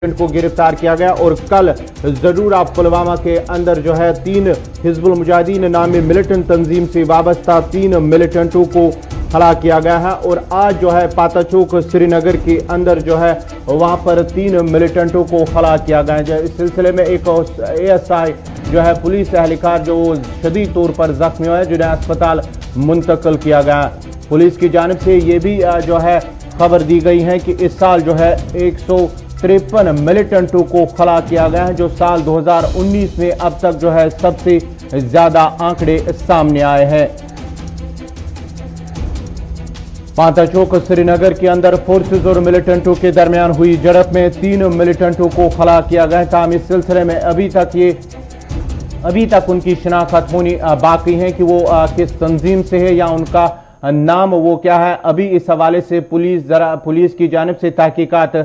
को गिरफ्तार किया गया और कल जरूरा पुलवामा के अंदर जो है 3 हिजबुल मुजाहिदीन नामी मिलिटेंट तंजीम से वाबस्ता 3 मिलिटेंटों को हलाक किया गया है। और आज जो है पाताचौक श्रीनगर के अंदर जो है वहां पर 3 मिलिटेंटों को हलाक किया गया है। इस सिलसिले में एक ASI जो है पुलिस एहलकार जो शदीद तौर पर जख्मी हुआ है, जिन्हें अस्पताल मुंतकिल किया गया है। पुलिस की जानिब से ये भी जो है खबर दी गई है कि इस साल जो है 153 मिलिटेंटों को खला किया गया है, जो साल 2019 में अब तक जो है सबसे ज्यादा आंकड़े सामने आए हैं। पाताचौक श्रीनगर के अंदर फोर्सेज और मिलिटेंटों के दरमियान हुई झड़प में 3 मिलिटेंटों को खला किया गया है। ताहम इस सिलसिले में अभी तक उनकी शिनाख्त होनी बाकी है कि वो किस तंजीम से है या उनका नाम वो क्या है। अभी इस हवाले से पुलिस की जानिब से तहकीकात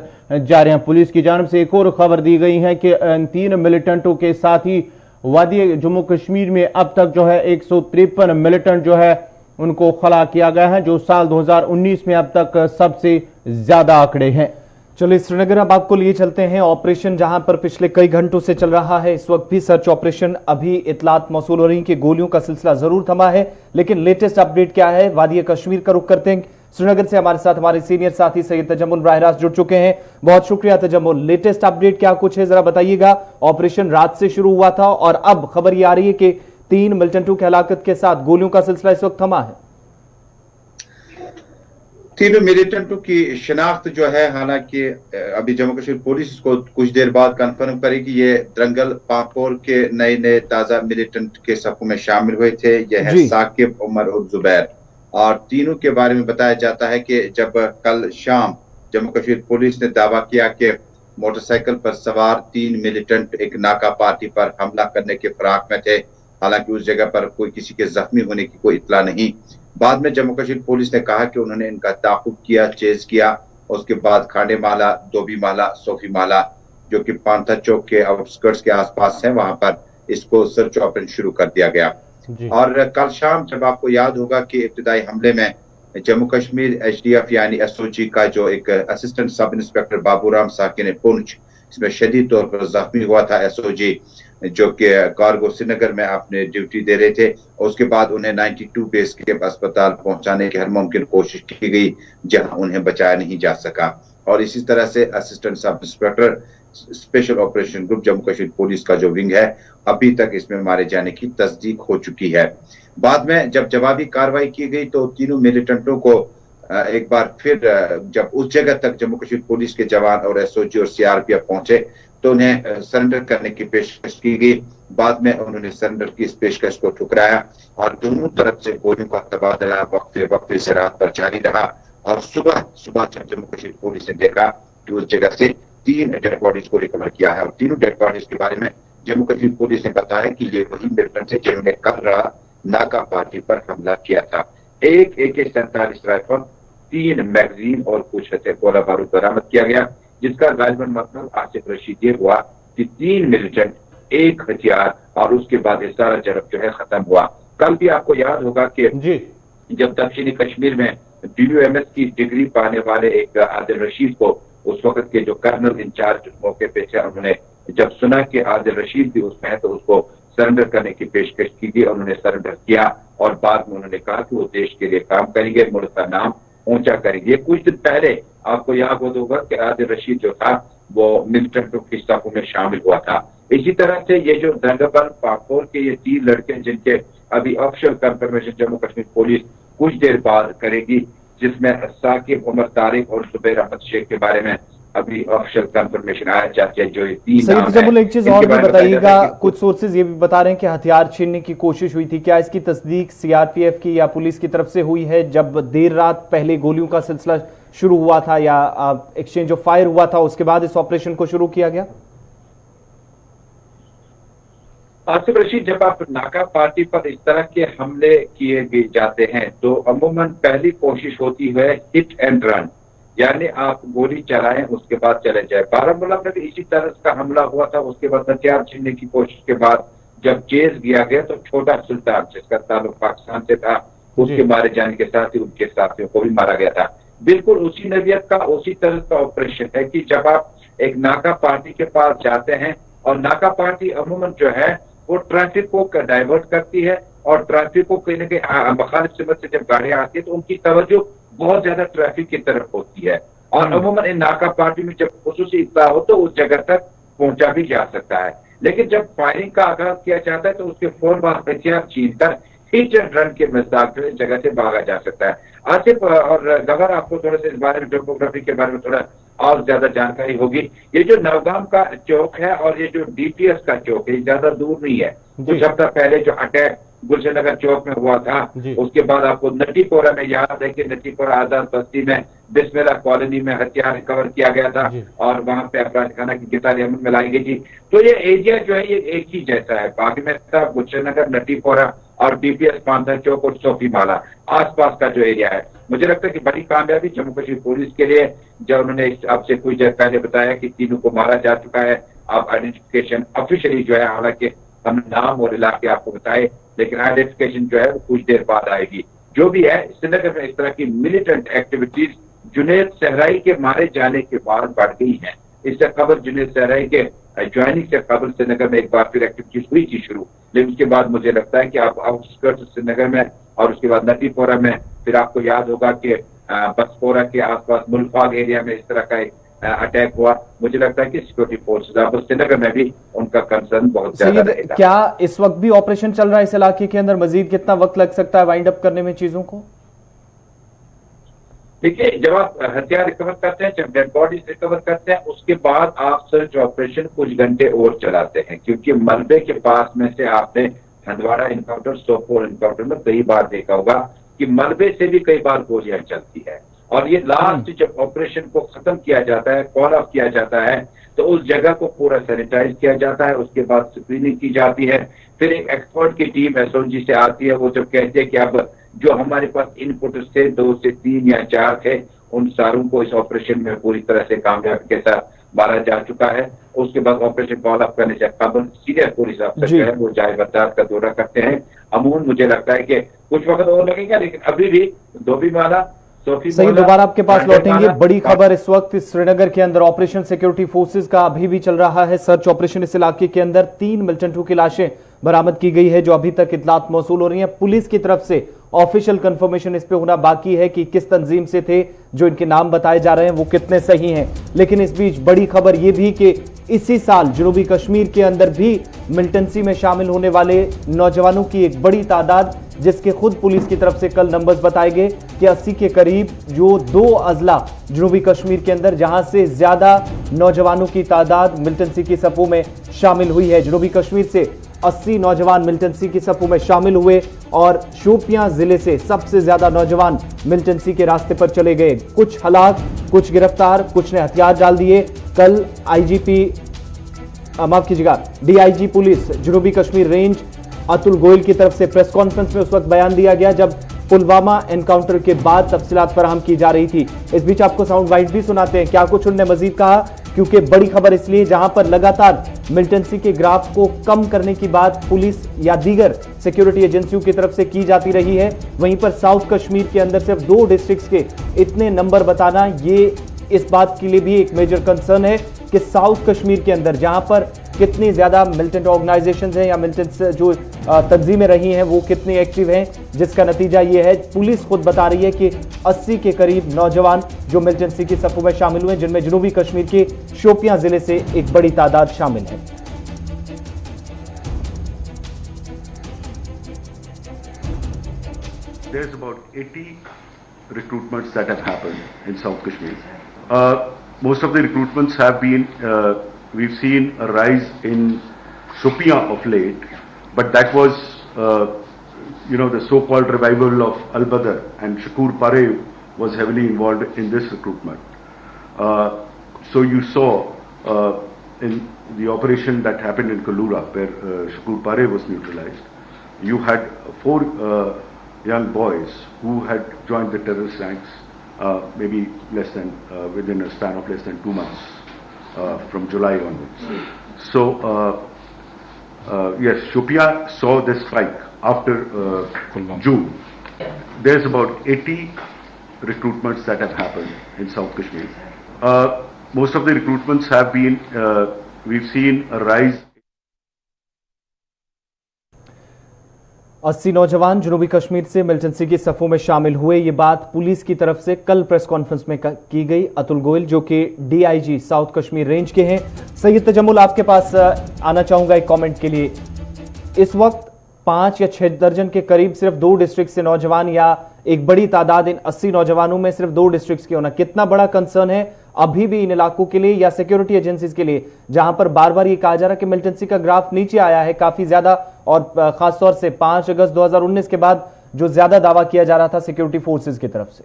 जारी हैं। पुलिस की जानिब से एक और खबर दी गई है कि 3 मिलिटेंटों के साथ ही वादी जम्मू कश्मीर में अब तक जो है 153 मिलिटेंट जो है उनको खला किया गया है, जो साल 2019 में अब तक सबसे ज्यादा आंकड़े हैं। चलिए श्रीनगर अब आपको लिए चलते हैं। ऑपरेशन जहां पर पिछले कई घंटों से चल रहा है, इस वक्त भी सर्च ऑपरेशन, अभी इतलात मौसूल हो रही कि गोलियों का सिलसिला जरूर थमा है, लेकिन लेटेस्ट अपडेट क्या है वादी कश्मीर का रुख करते हैं। श्रीनगर से हमारे साथ हमारे सीनियर साथी सैयद तजम्मुल बराह रास्त जुड़ चुके हैं। बहुत शुक्रिया तजम्मुल। लेटेस्ट अपडेट क्या कुछ है जरा बताइएगा। ऑपरेशन रात से शुरू हुआ था और अब खबर ये आ रही है कि 3 मिलिटेंटों की हलाकत के साथ गोलियों का सिलसिला इस वक्त थमा है। 3 मिलिटेंटों की शिनाख्त जो है, हालांकि अभी जम्मू कश्मीर पुलिस को कुछ देर बाद कंफर्म करेगी। ये दरंगल पापोर के नए ताजा मिलिटेंट के सफों में शामिल हुए थे। यह है साकिब, उमर और जुबैर। और तीनों के बारे में बताया जाता है कि जब कल शाम जम्मू कश्मीर पुलिस ने दावा किया कि मोटरसाइकिल पर सवार 3 मिलिटेंट एक नाका पार्टी पर हमला करने के फिराक में थे, हालांकि उस जगह पर कोई किसी के जख्मी होने की कोई इत्तला नहीं। बाद में जम्मू कश्मीर पुलिस ने कहा कि उन्होंने इनका ताकुब किया, चेज किया। उसके बाद खांडे माला, दोबी माला, सोफी माला, जो कि पांथा चौक के आउटस्कर्ट्स के आसपास है, वहां पर इसको सर्च ऑपरेशन शुरू कर दिया गया। और कल शाम जब आपको याद होगा कि इब्तिदाई हमले में जम्मू कश्मीर HDF यानी SOG का जो एक असिस्टेंट सब इंस्पेक्टर बाबूराम साकिन पुंछ, इसमें शदीद तौर पर जख्मी हुआ था SOG, जो कि कार्गो श्रीनगर में अपने ड्यूटी दे रहे थे। उसके बाद उन्हें 92 बेस के अस्पताल पहुंचाने की हर मुमकिन कोशिश की गई, जहां उन्हें बचाया नहीं जा सका। और इसी तरह से assistant sub inspector special operation group Jammu Kashmir police का जो विंग है, अभी तक इसमें मारे जाने की तस्दीक हो चुकी है। बाद में जब जवाबी कार्रवाई की गई तो तीनों मिलिटेंटों को एक बार फिर जब उस जगह तक जम्मू कश्मीर पुलिस के जवान और SOG और CRPF पहुंचे तो उन्हें सरेंडर करने की पेशकश की गई। बाद में उन्होंने सरेंडर की इस पेशकश को ठुकराया और दोनों तरफ से गोलियों का तबादला वक्फे से रात पर जारी रहा। और सुबह जब जम्मू कश्मीर पुलिस ने देखा कि उस जगह से 3 डेड बॉडीज को रिकवर किया है। और तीनों डेड बॉडीज के बारे में जम्मू कश्मीर पुलिस ने बताया कि ये वही मिलिटेंट थे जिन्होंने कल रात नाका पार्टी पर हमला किया था। एक AK-47 राइफल, 3 मैगजीन और कुछ गोला बारूद बरामद किया गया, जिसका गालिबन मतलब आसिफ रशीद ये हुआ कि 3 मिलिटेंट, 1 हथियार और उसके बाद सारा झड़प जो है खत्म हुआ। कल भी आपको याद होगा कि जब दक्षिणी कश्मीर में BUMS की डिग्री पाने वाले एक आदिल रशीद को उस वक्त के जो कर्नल इंचार्ज मौके पे थे, उन्होंने जब सुना कि आदिल रशीद भी उसमें है तो उसको सरेंडर करने की पेशकश की गई। उन्होंने सरेंडर किया और बाद में उन्होंने कहा कि वो देश के लिए काम करेंगे, मुल्क का नाम ऊंचा करेंगे। कुछ दिन पहले आपको याद होगा कि आदिल रशीद जो था वो मिलिटेंटों की सफों में शामिल हुआ था। इसी तरह से ये जो दंगबल पापोर के ये 3 लड़के जिनके अभी official confirmation Jammu Kashmir police कुछ देर बाद करेगी, जिसमें साकिब, उमर, तारिक और जुबैर अहमद शेख के बारे में अभी ऑफिशियल कंफर्मेशन आया चाहती है। जो ये 3 नाम है, एक चीज और भी बताइएगा, कुछ सोर्सेज ये भी बता रहे हैं कि हथियार छीनने की कोशिश हुई थी, क्या इसकी तस्दीक CRPF की या पुलिस की तरफ से हुई है? जब देर रात पहले गोलियों का सिलसिला शुरू हुआ था या एक्सचेंज ऑफ फायर हुआ था, उसके बाद इस ऑपरेशन को शुरू किया गया? आसिफ रशीद, जब आप नाका पार्टी पर इस तरह के हमले किए जाते हैं तो अमूमन पहली कोशिश होती है हिट एंड रन, यानी आप गोली चलाएं उसके बाद चले जाए। बारामूला में भी इसी तरह का हमला हुआ था। उसके बाद हथियार छीनने की कोशिश के बाद जब चेज किया गया तो छोटा सुल्तान जिसका ताल्लुक पाकिस्तान से था, उसके मारे जाने के साथ ही उनके साथियों को भी मारा गया था। बिल्कुल उसी नवियत का, उसी तरह का ऑपरेशन है कि जब आप एक नाका पार्टी के पास जाते हैं और नाका पार्टी अमूमन जो है वो ट्रैफिक को डाइवर्ट करती है और ट्रैफिक को कहीं ना कहीं मुखालिफ सिमत से जब गाड़ियां आती है तो उनकी तवज्जो बहुत ज्यादा ट्रैफिक की तरफ होती है और अमूमन इन नाका पार्टी में जब खुसूसी इत्तला हो तो उस जगह तक पहुंचा भी जा सकता है। लेकिन जब फायरिंग का आगाज किया जाता है तो उसके फौरन बाद हथियार छीनकर हिट एंड रन के मजाक में जगह से भागा जा सकता है। आसिफ और गवर आपको थोड़ा सा इस बारे में टोपोग्राफी के बारे में थोड़ा और ज्यादा जानकारी होगी। ये जो नवगाम का चौक है और ये जो डीपीएस का चौक है ज्यादा दूर नहीं है। कुछ हफ्ता पहले जो अटैक गुलशन नगर चौक में हुआ था उसके बाद आपको नटीपोरा में याद है कि नटीपोरा आजाद बस्ती में बिस्मिल्लाह कॉलोनी में हथियार रिकवर किया गया था और वहां पे अपराध खाना की गिरफ्तारी अमल में लाई गई थी। तो ये एरिया जो है ये एक ही जैसा है, बागी में गुलशन नगर, नटीपोरा और डीपीएस, पांथर चौक और सोफी माला आसपास का जो एरिया है। मुझे लगता है कि बड़ी कामयाबी जम्मू कश्मीर पुलिस के लिए जब उन्होंने आपसे कुछ देर पहले बताया कि तीनों को मारा जा चुका है। आप आइडेंटिफिकेशन ऑफिशियली जो है, हालांकि हम नाम और इलाके आपको बताए लेकिन आइडेंटिफिकेशन जो है वो कुछ देर बाद आएगी। जो भी है श्रीनगर में इस तरह की मिलिटेंट एक्टिविटीज जुनेद सहराई के मारे जाने के बाद बढ़ गई है। इससे कबल जुनेद सहराई के ज्वाइनिंग से कबल श्रीनगर में एक बार फिर एक्टिविटीज हुई थी शुरू, लेकिन उसके बाद मुझे लगता है कि आप आउटस्कर्ट्स श्रीनगर में और उसके बाद नटीपोरा में, फिर आपको याद होगा कि बसपोरा के आसपास मुल्फाग एरिया में इस तरह का एक अटैक हुआ। मुझे लगता है कि सिक्योरिटी फोर्सेज अब श्रीनगर में भी उनका कंसर्न बहुत ज्यादा रहेगा। क्या इस वक्त भी ऑपरेशन चल रहा है इस इलाके के अंदर? मजीद कितना वक्त लग सकता है वाइंड अप करने में चीजों को? देखिए, जब आप हथियार रिकवर करते हैं, जब डेड बॉडीज रिकवर करते हैं, उसके बाद आप सर्च ऑपरेशन कुछ घंटे और चलाते हैं, क्योंकि मलबे के पास में से आपने हंदवाड़ा इनकाउंटर, सोपोर इनकाउंटर में कई बार देखा होगा कि मलबे से भी कई बार गोलियां चलती है और ये लास्ट जब ऑपरेशन को खत्म किया जाता है, कॉल ऑफ किया जाता है, तो उस जगह को पूरा सैनिटाइज किया जाता है। उसके बाद स्क्रीनिंग की जाती है, फिर एक एक्सपर्ट की टीम एसओजी से आती है। वो जब कहते हैं कि अब जो हमारे पास इनपुट थे 2 से 3 या 4 थे, उन सारों को इस ऑपरेशन में पूरी तरह से कामयाबी के साथ मारा जा चुका है। उसके बाद ऑपरेशन कॉल ऑफ करने से कबल सीनियर पुलिस अफसर जो है वो जाए बर्दाश्त का दौरा करते हैं। अमून मुझे लगता है कि कुछ वक्त और लगेगा, लेकिन अभी भी धोबी माला, सही, दोबारा आपके पास लौटेंगे। बड़ी खबर इस वक्त श्रीनगर के अंदर ऑपरेशन सिक्योरिटी फोर्सेस का अभी भी चल रहा है सर्च ऑपरेशन। इस इलाके के अंदर 3 मिलिटेंटों की लाशें बरामद की गई है जो अभी तक इतलात मौसूल हो रही है। पुलिस की तरफ से ऑफिशियल कंफर्मेशन इस पे होना बाकी है कि किस तंजीम से थे, जो इनके नाम बताए जा रहे हैं वो कितने सही हैं। लेकिन इस बीच बड़ी खबर यह भी कि इसी साल जनूबी कश्मीर के अंदर भी मिलिटेंसी में शामिल होने वाले नौजवानों की एक बड़ी तादाद, जिसके खुद पुलिस की तरफ से कल नंबर्स बताए गए कि 80 के करीब, जो 2 अजला जनूबी कश्मीर के अंदर जहां से ज्यादा नौजवानों की तादाद मिलिटेंसी की सफों में शामिल हुई है। जनूबी कश्मीर से 80 नौजवान मिलिटेंसी की सफों में शामिल हुए और शोपियां जिले से सबसे ज्यादा नौजवान मिलिटेंसी के रास्ते पर चले गए। कुछ हलाक, कुछ गिरफ्तार, कुछ ने हथियार डाल दिए। कल डीआईजी पुलिस जनूबी कश्मीर रेंज अतुल गोयल की तरफ से प्रेस कॉन्फ्रेंस में उस वक्त बयान दिया गया जब पुलवामा एनकाउंटर के बाद तफसीलात फराहम की जा रही थी। इस बीच आपको साउंड बाइट भी सुनाते हैं क्या कुछ उन्होंने मजीद कहा, क्योंकि बड़ी खबर इसलिए जहां पर लगातार मिलिटेंसी के ग्राफ को कम करने की बात पुलिस या दीगर सिक्योरिटी एजेंसियों की तरफ से की जाती रही है, वहीं पर साउथ कश्मीर के अंदर सिर्फ 2 डिस्ट्रिक्ट्स के इतने नंबर बताना ये इस बात के लिए भी एक मेजर कंसर्न है कि साउथ कश्मीर के अंदर जहां पर कितनी ज्यादा मिलिटेंट ऑर्गेनाइजेशंस हैं या मिलिटेंट जो तंजीमें रही हैं वो कितनी एक्टिव हैं, जिसका नतीजा ये है पुलिस खुद बता रही है कि 80 के करीब नौजवान जो मिलिटेंसी की सफों में शामिल हुए, जिनमें जनूबी कश्मीर के शोपियां जिले से एक बड़ी तादाद शामिल है। There's about 80 recruitments that have happened in South Kashmir. Most of the recruitments have been, we've seen a rise in Shopian of late, but that was, the so-called revival of Al-Badr, and Shakur Pare was heavily involved in this recruitment. So you saw in the operation that happened in Kalura, where Shakur Pare was neutralized, you had 4 young boys who had joined the terrorist ranks, maybe less than within a span of less than 2 months from July onwards. So yes, Shopian saw this spike after June. There's about 80 recruitments that have happened in South Kashmir. most of the recruitments have been, we've seen a rise. 80 नौजवान जनूबी कश्मीर से militancy की सफों में शामिल हुए। ये बात police की तरफ से कल प्रेस कॉन्फ्रेंस में की गई। अतुल गोयल जो कि डीआईजी साउथ कश्मीर रेंज के हैं। सैयद तजम्मुल, आपके पास आना चाहूंगा एक कमेंट के लिए। इस वक्त 5 या 6 दर्जन के करीब सिर्फ 2 डिस्ट्रिक्ट से नौजवान, या एक बड़ी तादाद इन 80 नौजवानों में सिर्फ 2 डिस्ट्रिक्ट के होना कितना बड़ा कंसर्न है अभी भी इन इलाकों के लिए या सिक्योरिटी एजेंसीज के लिए, जहां पर बार बार ये कहा जा रहा है कि मिलिटेंसी का ग्राफ नीचे आया है काफी ज्यादा, और खासतौर से 5 अगस्त 2019 के बाद जो ज्यादा दावा किया जा रहा था सिक्योरिटी फोर्सेज की तरफ से।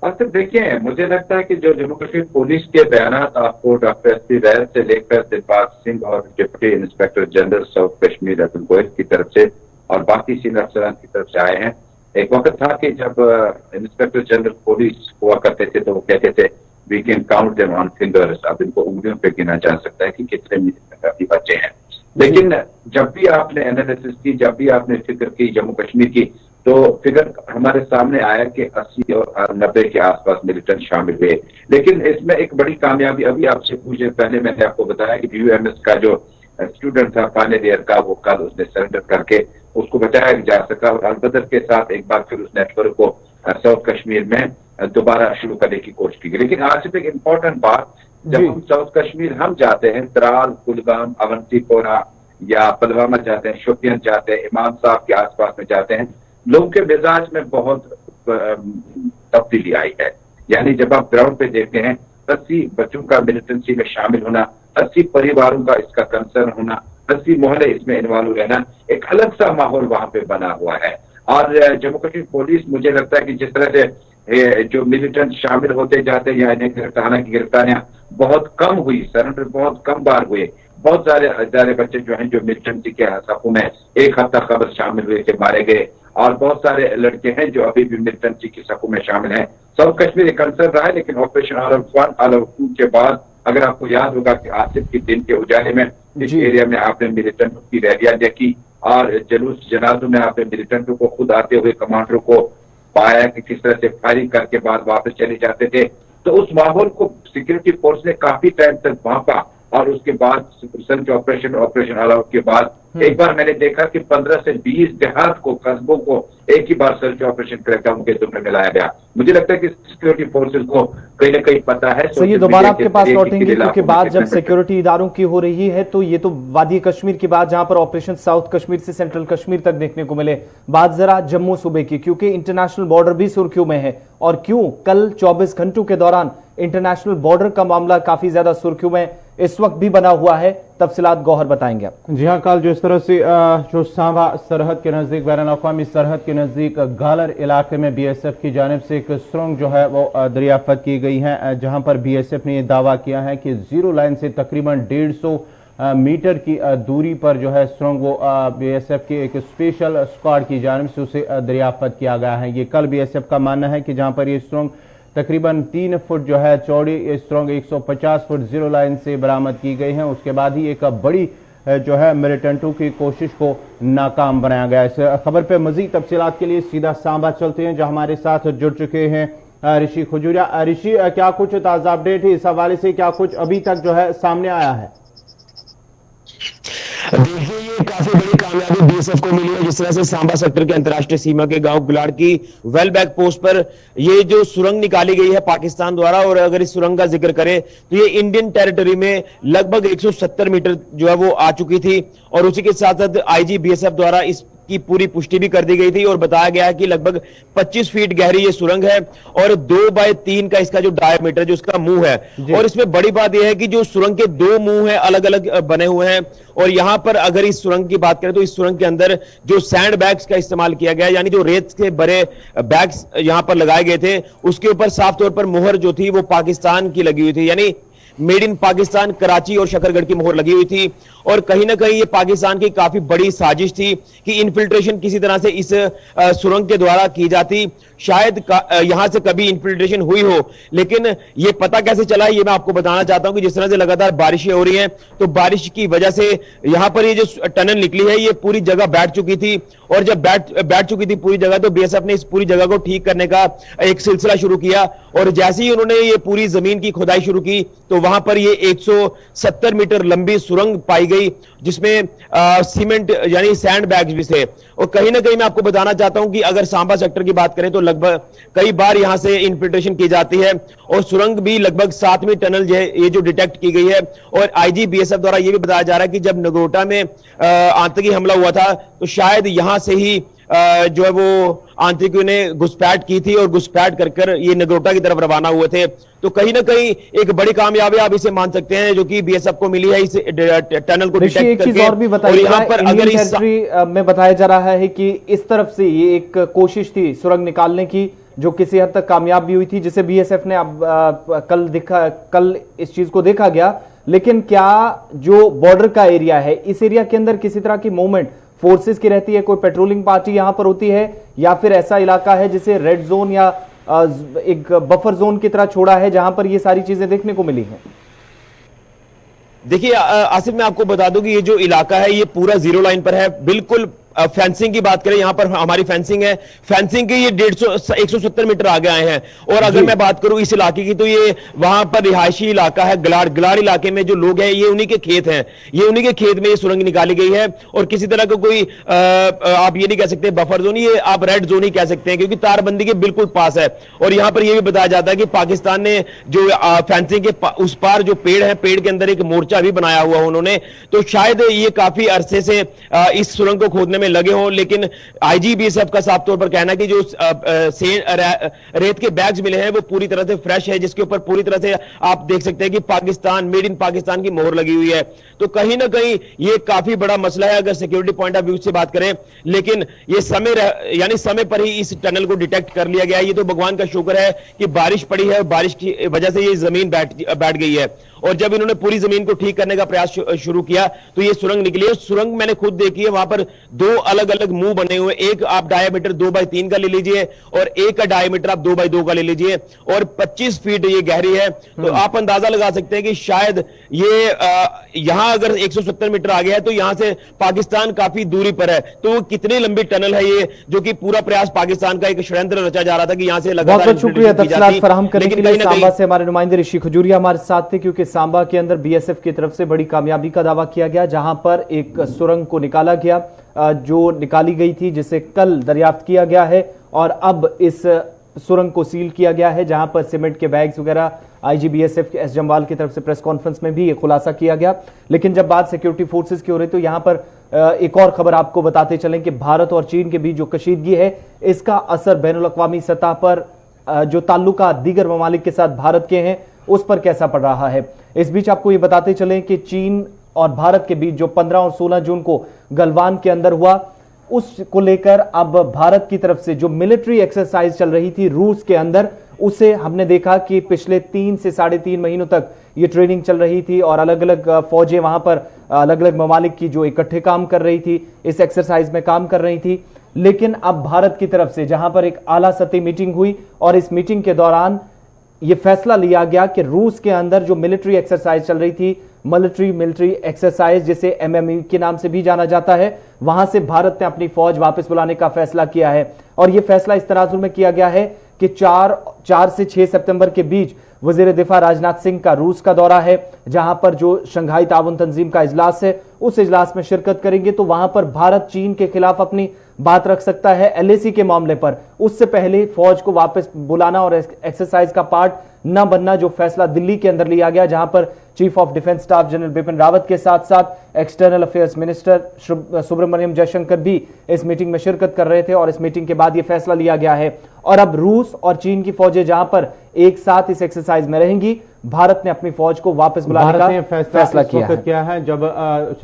तो देखिए, मुझे लगता है कि जो जम्मू कश्मीर पुलिस के बयानात आपको डॉक्टर एस पी वैद से लेकर दिलबाग सिंह और deputy inspector general south Kashmir Atul Goyal की तरफ से और बाकी सीनियर अफसरान की तरफ से आए हैं। एक वक्त था कि जब इंस्पेक्टर जनरल पुलिस हुआ करते थे तो वो कहते थे we can count them on fingers, अब इनको उंगलियों पे गिना जा सकता है कि कितने काफी बच्चे हैं। लेकिन जब भी आपने एनालिसिस की, जब भी आपने फिक्र की जम्मू कश्मीर की, तो फिगर हमारे सामने आया कि 80 और 90 के आसपास मिलिटेंट शामिल हुए। लेकिन इसमें एक बड़ी कामयाबी अभी आपसे पूछे पहले मैंने आपको बताया कि यूएमएस का जो स्टूडेंट था फाइनल ईयर का, वो कल उसने सरेंडर करके उसको बचाया जा सका और अलबदर के साथ एक बार फिर उस नेटवर्क को साउथ कश्मीर में दोबारा शुरू करने की कोशिश की गई। लेकिन आज से एक इम्पोर्टेंट बात, जब हम साउथ कश्मीर हम जाते हैं, त्राल, कुलगाम, अवंतीपोरा या पुलवामा जाते हैं, शोपियान जाते हैं, इमाम साहब के आसपास में जाते हैं, लोगों के मिजाज में बहुत तब्दीली आई है। यानी जब आप ग्राउंड पे देखते हैं 80 बच्चों का मिलिटेंसी में शामिल होना, 80 परिवारों का इसका कंसर्न होना, 80 मोहल्ले इसमें इन्वॉल्व रहना, एक अलग सा माहौल वहां पे बना हुआ है। और जम्मू कश्मीर पुलिस, मुझे लगता है कि जिस तरह से जो मिलिटेंट शामिल होते जाते हैं या इन्हें गिरफ्तारियां की गिरफ्तारियां बहुत कम हुई, सरेंडर बहुत कम बार हुए, बहुत सारे बच्चे जो हैं जो मिलिटेंसी के सफों में एक हफ्ता कबल शामिल हुए थे, मारे गए, और बहुत सारे लड़के हैं जो अभी भी मिलिटेंसी की सफों में शामिल हैं। साउथ कश्मीर एक कंसर्न रहा है, लेकिन ऑपरेशन ऑलिव 1 ऑलिव 2 के बाद अगर आपको याद होगा कि आसिफ के दिन के उजाले में इस एरिया में आपने मिलिटेंटों की रैलियां देखी और जुलूस जनाजों में आपने मिलिटेंटों को खुद आते हुए कमांडरों को पाया कि किस तरह से फायरिंग करके बाद वापस चले जाते थे। तो उस माहौल को सिक्योरिटी फोर्स ने काफी टाइम तक भांपा और उसके बाद सर्च ऑपरेशन ऑल आउट के बाद एक बार मैंने देखा कि 15 से 20 देहात को, कस्बों को एक ही बार सर्च ऑपरेशन क्रैकडाउन के जुम्मे में लाया गया। मुझे लगता है कि सिक्योरिटी फोर्सेस को कहीं ना कहीं पता है। सही, दोबारा आपके पास लौटेंगे क्योंकि बात जब सिक्योरिटी इदारों की हो रही है तो ये तो वादी कश्मीर की बात, जहां पर ऑपरेशन साउथ कश्मीर से सेंट्रल कश्मीर तक देखने को मिले। बात जरा जम्मू सूबे की, क्योंकि इंटरनेशनल बॉर्डर भी सुर्खियों में है, और क्यों कल 24 घंटों के दौरान इंटरनेशनल बॉर्डर का मामला काफी ज्यादा सुर्खियों में इस वक्त भी बना हुआ है, तफसीलात गौहर बताएंगे आपको। जी हाँ, कल जिस तरह से जो सांबा सरहद के नजदीक, बैन अवी सरहद के नजदीक गालर इलाके में बीएसएफ की जानिब से एक सुरंग जो है वो दरियाफ्त की गई है, जहां पर बीएसएफ ने यह दावा किया है कि जीरो लाइन से तकरीबन 150 मीटर की दूरी पर जो है सुरंग वो बीएसएफ की एक स्पेशल स्क्वाड की जानिब से उसे दरियाफ्त किया गया है। ये कल बीएसएफ का मानना है कि जहां पर ये सुरंग तकरीबन 3 फुट जो है चौड़ी, इस सुरंग 150 फुट जीरो लाइन से बरामद की गई है। उसके बाद ही एक बड़ी जो है मिलिटेंटों की कोशिश को नाकाम बनाया गया। इस खबर पे मजीद तफसीलात के लिए सीधा सांबा चलते हैं, जहां हमारे साथ जुड़ चुके हैं ऋषि खजूरिया। ऋषि, क्या कुछ ताजा अपडेट है इस हवाले से, क्या कुछ अभी तक जो है सामने आया है? देखिए, ये काफी बड़ी कामयाबी बीएसएफ को मिली है। जिस तरह से सांबा सेक्टर के अंतर्राष्ट्रीय सीमा के गांव गुलाड़ की वेल बैक पोस्ट पर ये जो सुरंग निकाली गई है पाकिस्तान द्वारा, और अगर इस सुरंग का जिक्र करें तो ये इंडियन टेरिटरी में लगभग 170 मीटर जो है वो आ चुकी थी, और उसी के साथ साथ आईजी बीएसएफ द्वारा इस की पूरी पुष्टि भी कर दी गई थी और बताया गया है कि लगभग 25 फीट गहरी ये सुरंग है और 2 बाय 3 का इसका जो डायमीटर, जो इसका मुंह है। और इसमें बड़ी बात यह है कि जो सुरंग के 2 मुंह हैं अलग अलग बने हुए हैं, और यहां पर अगर इस सुरंग की बात करें तो इस सुरंग के अंदर जो सैंड बैग्स का इस्तेमाल किया गया, यानी जो रेत के बड़े बैग्स यहां पर लगाए गए थे, उसके ऊपर साफ तौर पर मुहर जो थी वो पाकिस्तान की लगी हुई थी। यानी मेड इन पाकिस्तान कराची और शकरगढ़ की मोहर लगी हुई थी। और कहीं ना कहीं ये पाकिस्तान की काफी बड़ी साजिश थी कि इन्फिल्ट्रेशन किसी तरह से इस सुरंग के द्वारा की जाती। शायद यहां से कभी इन्फिल्ट्रेशन हुई हो, लेकिन ये पता कैसे चला ये मैं आपको बताना चाहता हूं कि जिस तरह से लगातार बारिशें हो रही हैं, तो बारिश की वजह से यहां पर ये जो टनल निकली है ये पूरी जगह बैठ चुकी थी। और जब बैठ चुकी थी पूरी जगह, तो बीएसएफ ने इस पूरी जगह को ठीक करने का एक सिलसिला शुरू किया। और जैसे ही उन्होंने ये पूरी जमीन की खुदाई शुरू की, तो वहां पर ये 170 मीटर लंबी सुरंग पाई गई, जिसमें सीमेंट यानी सैंड बैग्स भी थे। और कहीं ना कहीं मैं आपको बताना चाहता हूं कि अगर सांबा सेक्टर की बात करें तो लगभग कई बार यहां से इन्फिल्ट्रेशन की जाती है, और सुरंग भी लगभग 7वीं टनल ये जो डिटेक्ट की गई है। और आईजी बीएसएफ द्वारा यह भी बताया जा रहा है कि जब नगरोटा में आतंकी हमला हुआ था, तो शायद यहां से ही जो है वो आतंकियों ने घुसपैठ की थी और घुसपैठ कर ये नगरोटा की तरफ रवाना हुए थे। तो कहीं ना कहीं एक बड़ी कामयाबी आप इसे मान सकते हैं जो कि बीएसएफ को मिली है इस टनल को डिटेक्ट करके। एक चीज और भी बताइए, यहाँ पर अगर इस टेरिटरी में बताया जा रहा है कि इस तरफ से ये एक कोशिश थी सुरंग निकालने की, जो किसी हद तक कामयाब भी हुई थी, जिसे बीएसएफ ने अब कल इस चीज को देखा गया। लेकिन क्या जो बॉर्डर का एरिया है, इस एरिया के अंदर किसी तरह की मूवमेंट फोर्सेस की रहती है, कोई पेट्रोलिंग पार्टी यहां पर होती है, या फिर ऐसा इलाका है जिसे रेड जोन या एक बफर जोन की तरह छोड़ा है जहां पर ये सारी चीजें देखने को मिली हैं? देखिए आसिफ, मैं आपको बता दूं कि ये जो इलाका है ये पूरा जीरो लाइन पर है, बिल्कुल। फेंसिंग की बात करें, यहां पर हमारी फेंसिंग है, फेंसिंग के ये 170 मीटर आगे आए हैं। और अगर मैं बात करूं इस इलाके की, तो ये वहां पर रिहायशी इलाका है, गलाड़ इलाके में जो लोग हैं ये उन्हीं के खेत हैं, ये उन्हीं के खेत में ये सुरंग निकाली गई है। और किसी तरह का कोई आप ये नहीं कह सकते बफर जोन, ये आप रेड जोन ही कह सकते हैं, क्योंकि तारबंदी के बिल्कुल पास है। और यहां पर यह भी बताया जाता है कि पाकिस्तान ने जो फेंसिंग के उस पार जो पेड़ है, पेड़ के अंदर एक मोर्चा भी बनाया हुआ उन्होंने। तो शायद ये काफी अरसे से इस सुरंग को खोदने में लगे हो। लेकिन आईजी बीएसएफ का साफ तौर पर कहना है कि जो रेत के बैग्स मिले हैं वो पूरी तरह से फ्रेश है, जिसके ऊपर पूरी तरह से आप देख सकते हैं कि पाकिस्तान, मेड इन पाकिस्तान की मोहर लगी हुई है। तो कहीं ना कहीं ये काफी बड़ा मसला है अगर सिक्योरिटी पॉइंट ऑफ व्यू से बात करें। लेकिन ये समय पर ही इस टनल को डिटेक्ट कर लिया गया है। ये तो भगवान का शुक्र है कि बारिश पड़ी है, बारिश की वजह से ये जमीन बैठ गई है। और जब इन्होंने पूरी जमीन को ठीक करने का प्रयास शुरू किया, तो ये सुरंग निकली है। सुरंग मैंने खुद देखी है, वहां पर 2 अलग अलग मुंह बने हुए, एक आप डायमीटर 2x3 का ले लीजिए और एक का डायमीटर आप 2x2 का ले लीजिए, और 25 फीट ये गहरी है। तो आप अंदाजा लगा सकते हैं कि शायद ये यहां अगर 170 मीटर आगे है, तो यहां से पाकिस्तान काफी दूरी पर है। तो कितनी लंबी टनल है ये, जो कि पूरा प्रयास पाकिस्तान का एक षड्यंत्र रचा जा रहा था कि यहां से लगातार। बहुत शुक्रिया तफसीलात फराहम करने के लिए। सांबा से हमारे नुमाइंदे ऋषि खजूरिया हमारे साथ थे, क्योंकि सांबा के अंदर बीएसएफ की तरफ से बड़ी कामयाबी का दावा किया गया, जहां पर एक सुरंग को निकाला गया, जो निकाली गई थी, जिसे कल दरियाफ्त किया गया है। और अब इस सुरंग को सील किया गया है, जहां पर सीमेंट के बैग्स वगैरह आईजी बीएसएफ के एस जम्वाल की तरफ से प्रेस कॉन्फ्रेंस में भी ये खुलासा किया गया। लेकिन जब बात सिक्योरिटी फोर्सेस की हो रही, तो यहां पर एक और खबर आपको बताते चलें कि भारत और चीन के बीच जो कशीदगी है, इसका असर बैनुल अक़वामी सतह पर जो ताल्लुकात दीगर ममालिक के साथ भारत के हैं उस पर कैसा पड़ रहा है। इस बीच आपको ये बताते चलें कि चीन और भारत के बीच जो 15 और 16 जून को गलवान के अंदर हुआ, उसको लेकर अब भारत की तरफ से जो मिलिट्री एक्सरसाइज चल रही थी रूस के अंदर, उसे हमने देखा कि पिछले 3 से 3.5 महीनों तक ये ट्रेनिंग चल रही थी और अलग अलग फौजें वहां पर अलग अलग ममालिक की जो इकट्ठे काम कर रही थी, इस एक्सरसाइज में काम कर रही थी। लेकिन अब भारत की तरफ से जहां पर एक आला सतही मीटिंग हुई और इस मीटिंग के दौरान यह फैसला लिया गया कि रूस के अंदर जो मिलिट्री एक्सरसाइज चल रही थी, मिलिट्री एक्सरसाइज जिसे MME के नाम से भी जाना जाता है, वहां से भारत ने अपनी फौज वापस बुलाने का फैसला किया है। और यह फैसला इस तराजुल में किया गया है कि 4 से 6 सितंबर के बीच वजीर दिफा राजनाथ सिंह का रूस का दौरा है, जहां पर जो शंघाई ताउन तंजीम का इजलास है उस इजलास में शिरकत करेंगे। तो वहां पर भारत चीन के खिलाफ अपनी बात रख सकता है LAC के मामले पर। उससे पहले फौज को वापस बुलाना और एक्सरसाइज का पार्ट न बनना, जो फैसला दिल्ली के अंदर लिया गया, जहां पर chief of defence staff general Bipin Rawat के साथ साथ external affairs minister Subrahmanyam Jaishankar भी इस मीटिंग में शिरकत कर रहे थे। और इस मीटिंग के बाद यह फैसला लिया गया है और अब रूस और चीन की फौजें जहां पर एक साथ इस एक्सरसाइज में रहेंगी, भारत ने अपनी फौज को वापस बुलाने का फैसला किया है। जब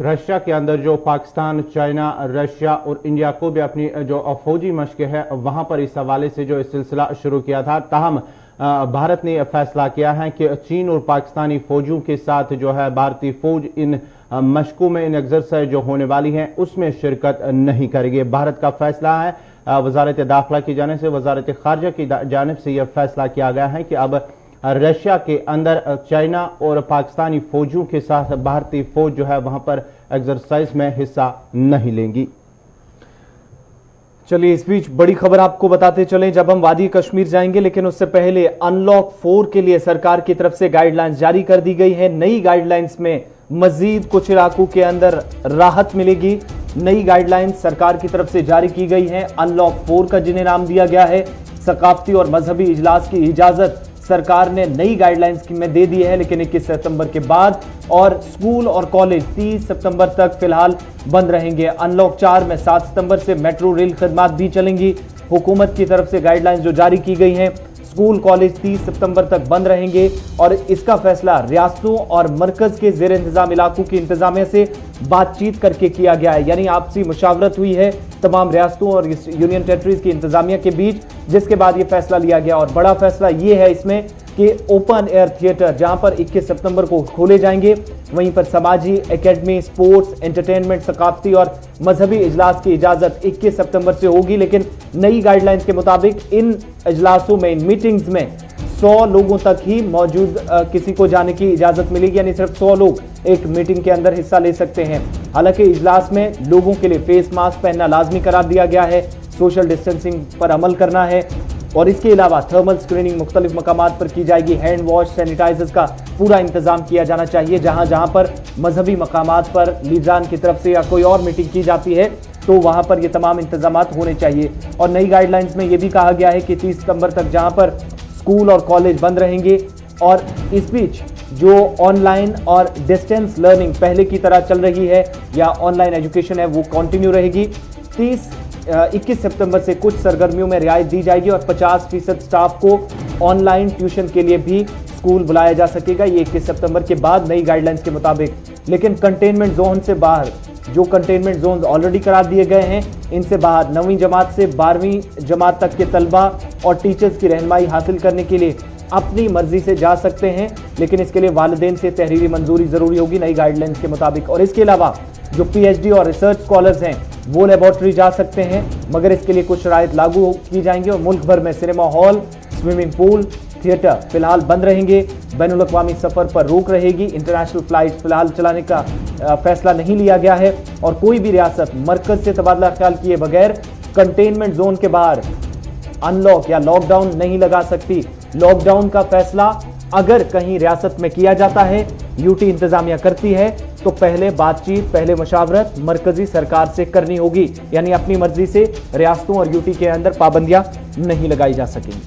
रशिया के अंदर जो पाकिस्तान, चाइना, रशिया और इंडिया को भी अपनी जो फौजी मशक़ है वहां पर इस हवाले से जो सिलसिला शुरू किया था, ताहम भारत ने फैसला किया है कि चीन और पाकिस्तानी फौजियों के साथ जो है भारतीय फौज इन मशकों में, इन एक्सरसाइज जो होने वाली हैं उसमें शिरकत नहीं करेगी। भारत का फैसला है, वजारत दाखिला की जानिब से, वजारत खारजा की जानिब से यह फैसला किया गया है कि अब रशिया के अंदर चाइना और पाकिस्तानी फौजियों के साथ भारतीय फौज जो है वहां पर एक्सरसाइज में हिस्सा नहीं लेंगी। चलिए इस बीच बड़ी खबर आपको बताते चलें, जब हम वादी कश्मीर जाएंगे, लेकिन उससे पहले अनलॉक 4 के लिए सरकार की तरफ से गाइडलाइंस जारी कर दी गई है। नई गाइडलाइंस में मजीद कुछ इलाकों के अंदर राहत मिलेगी। नई गाइडलाइंस सरकार की तरफ से जारी की गई है अनलॉक 4 का, जिन्हें नाम दिया गया है। सकाफती और मजहबी इजलास की इजाजत सरकार ने नई गाइडलाइंस में दे दी है, लेकिन 21 सितंबर के बाद, और स्कूल और कॉलेज 30 सितंबर तक फिलहाल बंद रहेंगे। अनलॉक 4 में 7 सितंबर से मेट्रो रेल खदमात भी चलेंगी। हुकूमत की तरफ से गाइडलाइंस जो जारी की गई हैं, स्कूल कॉलेज 30 सितंबर तक बंद रहेंगे और इसका फैसला रियासतों और मरकज के जेर इंतजाम इलाकों की इंतजामिया से बातचीत करके किया गया है। यानी आपसी मुशावरत हुई है तमाम रियासतों और यूनियन टेरिटरीज की इंतजामिया के बीच, जिसके बाद यह फैसला लिया गया। और बड़ा फैसला यह है इसमें कि ओपन एयर थिएटर जहां पर 21 सितंबर को खोले जाएंगे, वहीं पर समाजी, एकेडमी, स्पोर्ट्स, एंटरटेनमेंट, सकाफती और मजहबी इजलास की इजाजत 21 सितंबर से होगी। लेकिन नई गाइडलाइंस के मुताबिक इन इजलासों में, इन मीटिंग्स में 100 लोगों तक ही मौजूद किसी को जाने की इजाजत मिलेगी, यानी सिर्फ 100 लोग एक मीटिंग के अंदर हिस्सा ले सकते हैं। हालांकि इजलास में लोगों के लिए फेस मास्क पहनना लाजमी करार दिया गया है, सोशल डिस्टेंसिंग पर अमल करना है और इसके अलावा थर्मल स्क्रीनिंग मुख्तलिफ मकामात पर की जाएगी। हैंड वॉश, सैनिटाइजर्स का पूरा इंतजाम किया जाना चाहिए। जहां जहां पर मजहबी मकामात पर लीडरान की तरफ से या कोई और मीटिंग की जाती है तो वहां पर ये तमाम इंतजामात होने चाहिए। और नई गाइडलाइंस में यह भी कहा गया है कि 30 सितंबर तक जहां पर स्कूल और कॉलेज बंद रहेंगे और इस बीच जो ऑनलाइन और डिस्टेंस लर्निंग पहले की तरह चल रही है या ऑनलाइन एजुकेशन है वो कंटिन्यू रहेगी। 21 सितंबर से कुछ सरगर्मियों में रियायत दी जाएगी और 50% स्टाफ को ऑनलाइन ट्यूशन के लिए भी स्कूल बुलाया जा सकेगा। ये 21 सितंबर के बाद नई गाइडलाइंस के मुताबिक। लेकिन कंटेनमेंट जोन से बाहर, जो कंटेनमेंट जोन ऑलरेडी करार दिए गए हैं, इनसे बाहर 9वीं जमात से 12वीं जमात तक के तलबा और टीचर्स की रहनुमाई हासिल करने के लिए अपनी मर्जी से जा सकते हैं, लेकिन इसके लिए वालिदैन से तहरीरी मंजूरी जरूरी होगी नई गाइडलाइंस के मुताबिक। और इसके अलावा जो PhD और रिसर्च स्कॉलर्स हैं वो लेबोरेटरी जा सकते हैं, मगर इसके लिए कुछ शराइत लागू की जाएंगी। और मुल्क भर में cinema hall, swimming pool, theatre फिलहाल बंद रहेंगे। बैनुल अक़वामी सफर पर रोक रहेगी। इंटरनेशनल फ्लाइट फिलहाल चलाने का फैसला नहीं लिया गया है और कोई भी रियासत मरकज से तबादला ख्याल किए बगैर कंटेनमेंट जोन के बाहर अनलॉक या लॉकडाउन नहीं लगा सकती। लॉकडाउन का फैसला अगर कहीं रियासत में किया जाता है, यूटी इंतजामिया करती है, तो पहले बातचीत, पहले मशावरत मरकजी सरकार से करनी होगी। यानी अपनी मर्जी से रियासतों और यूटी के अंदर पाबंदियां नहीं लगाई जा सकेंगी।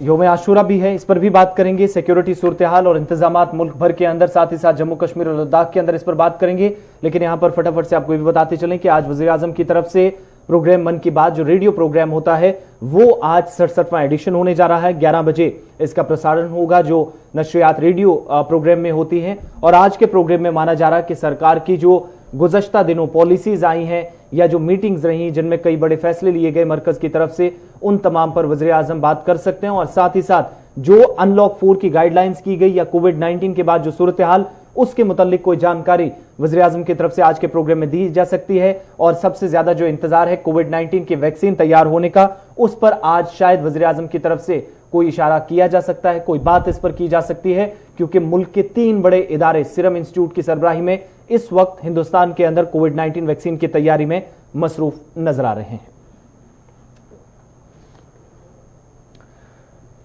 यौम आशूरा भी है, इस पर भी बात करेंगे। सिक्योरिटी सूरत हाल और इंतजामात मुल्क भर के अंदर, साथ ही साथ जम्मू कश्मीर और लद्दाख के अंदर, इस पर बात करेंगे। लेकिन यहां पर फटाफट से आपको भी बताते चलें कि आज वज़ीर आज़म की तरफ से प्रोग्राम मन की बात, जो रेडियो प्रोग्राम होता है, वो आज 67वां एडिशन होने जा रहा है। 11 बजे इसका प्रसारण होगा, जो नशरियात रेडियो प्रोग्राम में होती हैं। और आज के प्रोग्राम में माना जा रहा है कि सरकार की जो गुज़श्ता दिनों पॉलिसीज आई हैं या जो मीटिंग्स रही जिनमें कई बड़े फैसले लिए गए मरकज की तरफ से, उन तमाम पर वज़ीर आज़म बात कर सकते हैं। और साथ ही साथ जो अनलॉक 4 की गाइडलाइंस की गई या कोविड-19 के बाद जो सूरत हाल, उसके मुतालिक कोई जानकारी वज़ीर आज़म की तरफ से आज के प्रोग्राम में दी जा सकती है। और सबसे ज्यादा जो इंतजार है कोविड-19 की वैक्सीन तैयार होने का, उस पर आज शायद वज़ीर आज़म की तरफ से कोई इशारा किया जा सकता है, कोई बात इस पर की जा सकती है, क्योंकि मुल्क के 3 बड़े इदारे सीरम इंस्टीट्यूट की सरबराही में इस वक्त हिंदुस्तान के अंदर कोविड-19 वैक्सीन की तैयारी में मसरूफ नजर आ रहे हैं।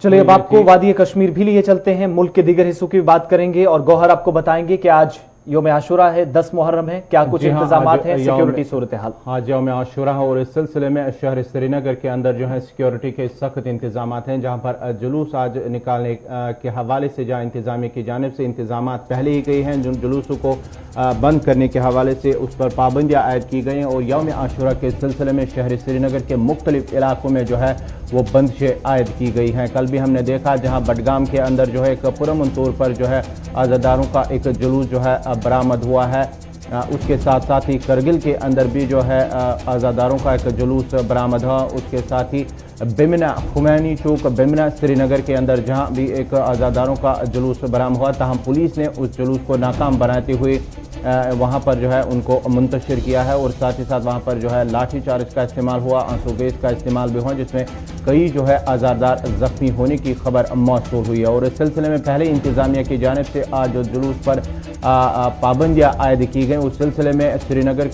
चलिए अब आपको वादी कश्मीर भी लिए चलते हैं, मुल्क के दीगर हिस्सों की भी बात करेंगे और गौहर आपको बताएंगे कि आज यौम आशूरा है, 10 मुहर्रम है, क्या कुछ इंतजामात हैं, सिक्योरिटी सूरत हाल। आज यौम आशूरा है और इस सिलसिले में शहर श्रीनगर के अंदर जो है सिक्योरिटी के सख्त इंतजामात हैं, जहां पर जुलूस आज निकालने के हवाले से जहां इंतजामिया की जानिब से इंतजामात पहले ही गए हैं, जिन जुलूसों को बंद करने के हवाले से उस पर पाबंदियाँ आयद की गई हैं। और यौम आशूरा के सिलसिले में शहर श्रीनगर के मुख्तलिफ इलाकों में जो है वो बंदिशें आयद की गई हैं। कल भी हमने देखा जहां बडगाम के अंदर जो है एक पुरअमन तौर पर जो है आज़ादारों का एक जुलूस जो है बरामद हुआ है। उसके साथ साथ ही करगिल के अंदर भी जो है आज़ादारों का एक जुलूस बरामद हुआ। उसके साथ ही बिमना खुमैनी चौक बिमना श्रीनगर के अंदर जहां भी एक आज़ादारों का जुलूस बरामद हुआ, ताहम पुलिस ने उस जुलूस को नाकाम बनाते हुए वहां पर जो है उनको मुंतशिर किया है। और साथ ही साथ वहां पर जो है लाठी चार्ज का इस्तेमाल हुआ, आंसू गैस का इस्तेमाल भी हुआ, जिसमें कई जो है आज़ादार जख्मी होने की खबर मौसूल हुई है। और इस सिलसिले में पहले इंतज़ामिया की जानिब से आज जो जुलूस पर पाबंदियाँ आयद की गई, उस सिलसिले में श्रीनगर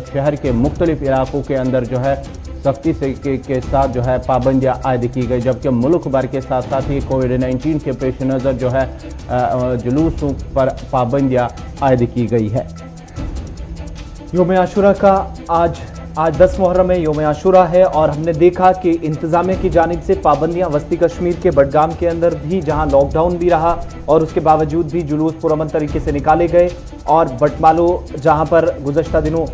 शहर के मुख्तलिफ इलाकों के अंदर जो है सख्ती से के साथ जो है पाबंदियाँ आयद की गई, जबकि मुल्क भर के साथ साथ ही कोविड-19 के पेश नज़र जो है जुलूसों पर पाबंदियाँ आयद की गई है। योम आशूरा का आज 10 मुहर्रम में योम आशूरा है और हमने देखा कि इंतजामिया की जानिब से पाबंदियां वस्ती कश्मीर के बडगाम के अंदर भी, जहां लॉकडाउन भी रहा और उसके बावजूद भी जुलूस पुरअमन तरीके से निकाले गए। और बटमालो जहां पर गुज़श्ता दिनों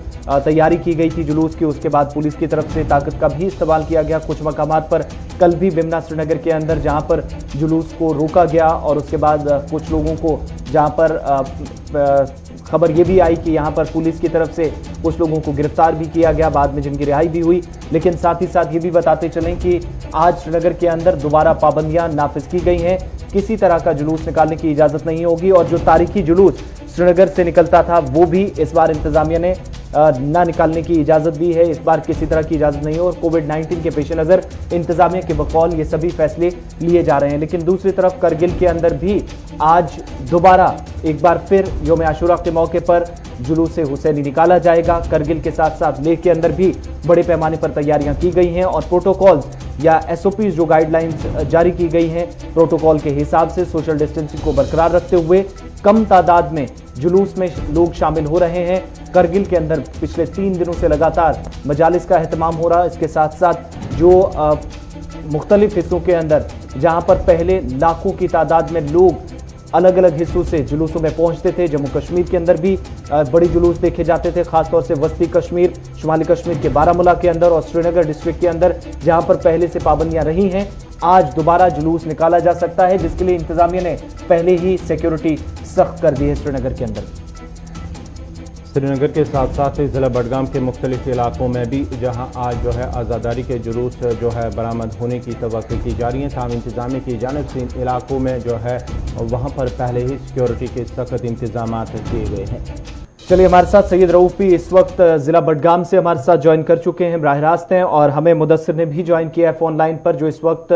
तैयारी की गई थी जुलूस की, उसके बाद पुलिस की तरफ से ताकत का भी इस्तेमाल किया गया कुछ मकामात पर। कल भी बिमना श्रीनगर के अंदर जहां पर जुलूस को रोका गया और उसके बाद कुछ लोगों को जहां पर खबर ये भी आई कि यहां पर पुलिस की तरफ से कुछ लोगों को गिरफ्तार भी किया गया, बाद में जिनकी रिहाई भी हुई। लेकिन साथ ही साथ ये भी बताते चलें कि आज श्रीनगर के अंदर दोबारा पाबंदियां नाफिज की गई हैं, किसी तरह का जुलूस निकालने की इजाज़त नहीं होगी। और जो तारीखी जुलूस श्रीनगर से निकलता था वो भी इस बार इंतजामिया ने ना निकालने की इजाज़त दी है। इस बार किसी तरह की इजाज़त नहीं है और कोविड-19 के पेश नज़र इंतजामिया के बकौल ये सभी फैसले लिए जा रहे हैं। लेकिन दूसरी तरफ करगिल के अंदर भी आज दोबारा एक बार फिर योम आशूरा के मौके पर जुलूस हुसैनी निकाला जाएगा। करगिल के साथ साथ लेह के अंदर भी बड़े पैमाने पर तैयारियां की गई हैं और प्रोटोकॉल्स या SOPs जो गाइडलाइंस जारी की गई हैं, प्रोटोकॉल के हिसाब से सोशल डिस्टेंसिंग को बरकरार रखते हुए कम तादाद में जुलूस में लोग शामिल हो रहे हैं। करगिल के अंदर पिछले 3 दिनों से लगातार मजालिस का एहतमाम हो रहा है। इसके साथ साथ जो मुख्तलिफ हिस्सों के अंदर जहां पर पहले लाखों की तादाद में लोग अलग अलग हिस्सों से जुलूसों में पहुंचते थे, जम्मू कश्मीर के अंदर भी बड़ी जुलूस देखे जाते थे, खासतौर से वस्ती कश्मीर, शुमाली कश्मीर के बारामूला के अंदर और श्रीनगर डिस्ट्रिक्ट के अंदर जहां पर पहले से पाबंदियां रही हैं। आज दोबारा जुलूस निकाला जा सकता है, जिसके लिए इंतजामिया ने पहले ही सिक्योरिटी सख्त कर दी है श्रीनगर के अंदर। श्रीनगर के साथ साथ ही ज़िला बडगाम के मुख्तलिफ इलाकों में भी जहां आज जो है आज़ादारी के जुलूस जो है बरामद होने की तवक्को की जा रही है, ताहम इंतजामिया की जानिब से इन इलाकों में जो है वहां पर पहले ही सिक्योरिटी के सख्त इंतजाम किए गए हैं। चलिए, हमारे साथ सैयद रऊफ भी इस वक्त ज़िला बडगाम से हमारे साथ ज्वाइन कर चुके हैं, बराह रास्त हैं, और हमें मुदस्सिर ने भी ज्वाइन किया है फ़ोन लाइन पर, जो इस वक्त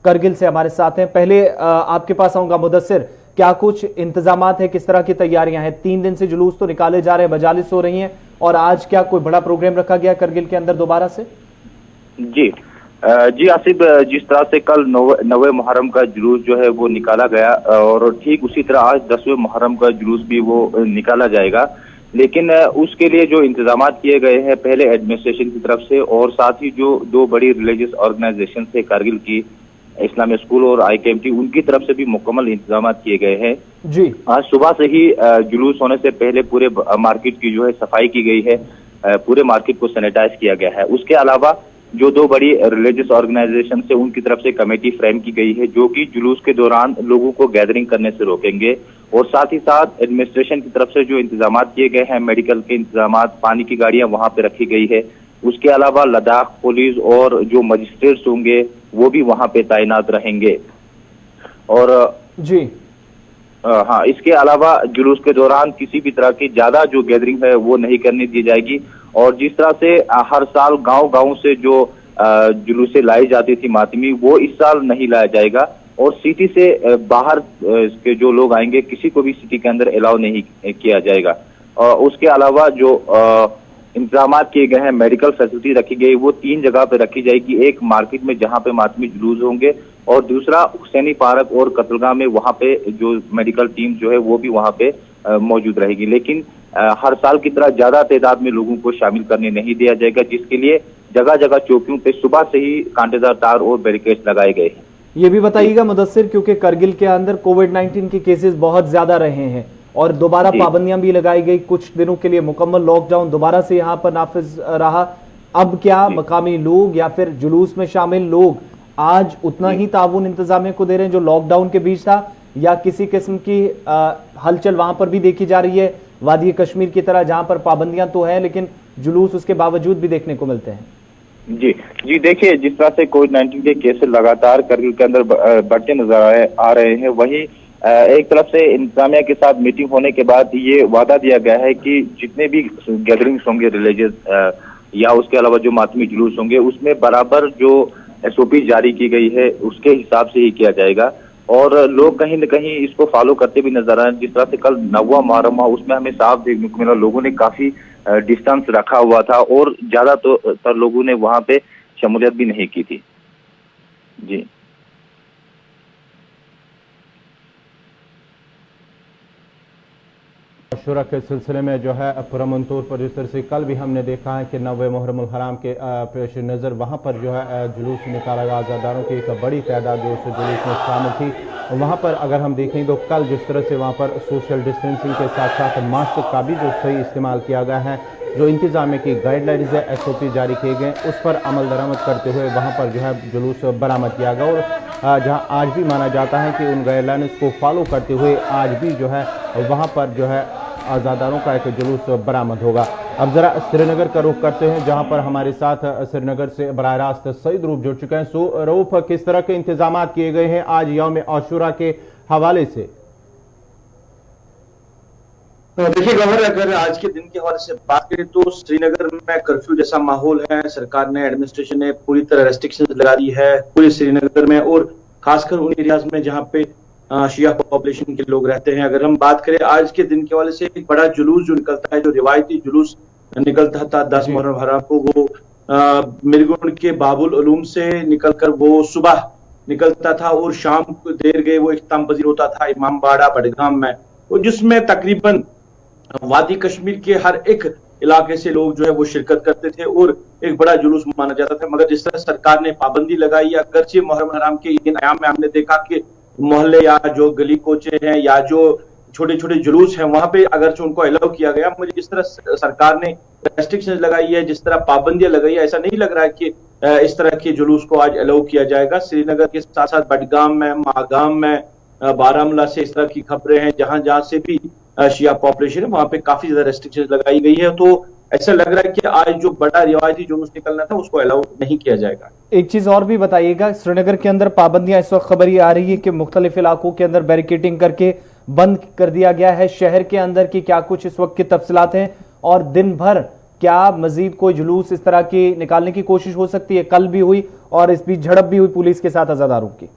करगिल से हमारे साथ हैं। पहले आपके पास आऊँगा मुदस्सिर, क्या कुछ इंतजामात है, किस तरह की तैयारियां हैं? 3 दिन से जुलूस तो निकाले जा रहे हैं, मजालिस हो रही हैं, और आज क्या कोई बड़ा प्रोग्राम रखा गया करगिल के अंदर दोबारा से? जी आसिफ, जिस तरह से कल 9वें मुहर्रम का जुलूस जो है वो निकाला गया और ठीक उसी तरह आज 10वें मुहर्रम का जुलूस भी वो निकाला जाएगा। लेकिन उसके लिए जो इंतजाम किए गए हैं पहले एडमिनिस्ट्रेशन की तरफ से और साथ ही जो 2 बड़ी रिलीजियस ऑर्गेनाइजेशन थे करगिल की, इस्लामिक स्कूल और IKMT, उनकी तरफ से भी मुकम्मल इंतजाम किए गए हैं। जी, आज सुबह से ही जुलूस होने से पहले पूरे मार्केट की जो है सफाई की गई है, पूरे मार्केट को सैनिटाइज किया गया है। उसके अलावा जो 2 बड़ी रिलीजियस ऑर्गेनाइजेशन से उनकी तरफ से कमेटी फ्रेम की गई है, जो कि जुलूस के दौरान लोगों को गैदरिंग करने से रोकेंगे। और साथ ही साथ एडमिनिस्ट्रेशन की तरफ से जो इंतजाम किए गए हैं, मेडिकल के इंतजाम, पानी की गाड़ियां वहां पे रखी गई है। उसके अलावा लद्दाख पुलिस और जो मजिस्ट्रेट्स होंगे वो भी वहां पे तैनात रहेंगे। और जी हाँ, इसके अलावा जुलूस के दौरान किसी भी तरह की ज्यादा जो गैदरिंग है वो नहीं करने दी जाएगी। और जिस तरह से हर साल गांव-गांव से जो जुलूसें लाई जाती थी मातमी, वो इस साल नहीं लाया जाएगा। और सिटी से बाहर के जो लोग आएंगे, किसी को भी सिटी के अंदर अलाउ नहीं किया जाएगा। उसके अलावा जो इंतजाम किए गए हैं, मेडिकल फैसिलिटी रखी गई, वो 3 जगह पे रखी जाएगी। एक मार्केट में जहां पे मातमी जुलूस होंगे, और दूसरा हुसैनी पार्क और कतलगाह में, वहां पे जो मेडिकल टीम जो है वो भी वहां पे मौजूद रहेगी। लेकिन हर साल की तरह ज्यादा तादाद में लोगों को शामिल करने नहीं दिया जाएगा, जिसके लिए जगह जगह चौकियों पे सुबह से ही कांटेदार तार और बैरिकेड्स लगाए गए हैं। ये भी बताइएगा मुदस्सिर, क्योंकि करगिल के अंदर कोविड-19 के केसेस बहुत ज्यादा रहे हैं और दोबारा पाबंदियां भी लगाई गई, कुछ दिनों के लिए मुकम्मल लॉकडाउन दोबारा से यहाँ पर नाफिज रहा। अब क्या मकामी लोग या फिर जुलूस में शामिल लोग आज उतना ही ताउन इंतजामिया को दे रहे हैं जो लॉकडाउन के बीच था, या किसी किस्म की हलचल वहां पर भी देखी जा रही है? वादी कश्मीर की तरह, जहां पर पाबंदियां तो है लेकिन जुलूस उसके बावजूद भी देखने को मिलते हैं? जी देखिए, जिस तरह से कोविड-19 के केसेस लगातार करगिल के अंदर बढ़ते नजर आ रहे हैं, वहीं एक तरफ से इंतजामिया के साथ मीटिंग होने के बाद ये वादा दिया गया है कि जितने भी गैदरिंग्स होंगे रिलीजियस या उसके अलावा जो मातमी जुलूस होंगे, उसमें बराबर जो SOP जारी की गई है उसके हिसाब से ही किया जाएगा। और लोग कहीं न कहीं इसको फॉलो करते भी नजर आ रहे हैं। जिस तरह से कल 9वां मुहर्रम हुआ, उसमें हमें साफ देखने को मिला, लोगों ने काफी डिस्टेंस रखा हुआ था और ज्यादातर लोगों ने वहां पे शमूलियत भी नहीं की थी। जी आशूरा के सिलसिले में जो है पुरअमन तौर पर जिस तरह से कल भी हमने देखा है कि 9वें मुहर्रम उल हराम के पेश नज़र वहाँ पर जो है जुलूस निकाला गया, आज़ादारों की एक बड़ी तादाद जो उस जुलूस में शामिल थी। वहाँ पर अगर हम देखें तो कल जिस तरह से वहाँ पर सोशल डिस्टेंसिंग के साथ साथ मास्क का भी जो सही इस्तेमाल किया गया है, जो इंतजामिया की गाइडलाइंस है, SOP जारी किए गए, उस पर अमल दरामद करते हुए वहाँ पर जो है जुलूस बरामद किया गया। और जहाँ आज भी माना जाता है कि उन गाइडलाइंस को फॉलो करते हुए आज भी जो है वहाँ पर जो है आज़ादारों का एक जुलूस बरामद होगा। अब जरा श्रीनगर का रुख करते हैं, जहां पर हमारे साथ श्रीनगर से बराह रास्त सईद रूफ जुड़ चुके हैं। रूफ, किस तरह के इंतजाम किए गए हैं आज यौम आशूरा के हवाले से? देखिए गवर्नर, अगर आज के दिन के हवाले से बात करें तो श्रीनगर में कर्फ्यू जैसा माहौल है। सरकार ने, एडमिनिस्ट्रेशन ने पूरी तरह रेस्ट्रिक्शन लगा दी है पूरे श्रीनगर में, और खासकर उन एरियाज में जहां पे शिया पॉपुलेशन के लोग रहते हैं। अगर हम बात करें आज के दिन के हवाले से, एक बड़ा जुलूस जो निकलता है, जो रिवायती जुलूस निकलता था 10 मुहर्रम हराम को, वो मिरगुंड के बाबुल उलूम से निकलकर वो सुबह निकलता था और शाम को देर गए वो इख्तिताम पजीर होता था इमाम बाड़ा बडगाम में, और जिसमें तकरीबन वादी कश्मीर के हर एक इलाके से लोग जो है वो शिरकत करते थे और एक बड़ा जुलूस माना जाता था। मगर जिस तरह सरकार ने पाबंदी लगाई, अगरचे मुहर्रम हराम के इन अयाम में हमने देखा कि मोहल्ले या जो गली कोचे हैं या जो छोटे छोटे जुलूस हैं, वहां पे अगरचे उनको अलाउ किया गया। मुझे जिस तरह सरकार ने रेस्ट्रिक्शन लगाई है, जिस तरह पाबंदियां लगाई है, ऐसा नहीं लग रहा है कि इस तरह के जुलूस को आज अलाउ किया जाएगा। श्रीनगर के साथ साथ बडगाम में, मागाम में, बारामूला से इस तरह की खबरें हैं, जहां जहां से भी शिया पॉपुलेशन है वहां पे काफी ज्यादा रेस्ट्रिक्शन लगाई गई है। तो ऐसा लग रहा है कि आज जो बड़ा रिवायती जुलूस निकलना था उसको अलाउ नहीं किया जाएगा। एक चीज और भी बताइएगा, श्रीनगर के अंदर पाबंदियां, इस वक्त खबर ये आ रही है कि मुख्तलिफ इलाकों के अंदर बैरिकेडिंग करके बंद कर दिया गया है। शहर के अंदर की क्या कुछ इस वक्त की तफसीलात हैं, और दिन भर क्या मजीद कोई जुलूस इस तरह की निकालने की कोशिश हो सकती है? कल भी हुई और इस बीच झड़प भी हुई पुलिस के साथ आजादारों की।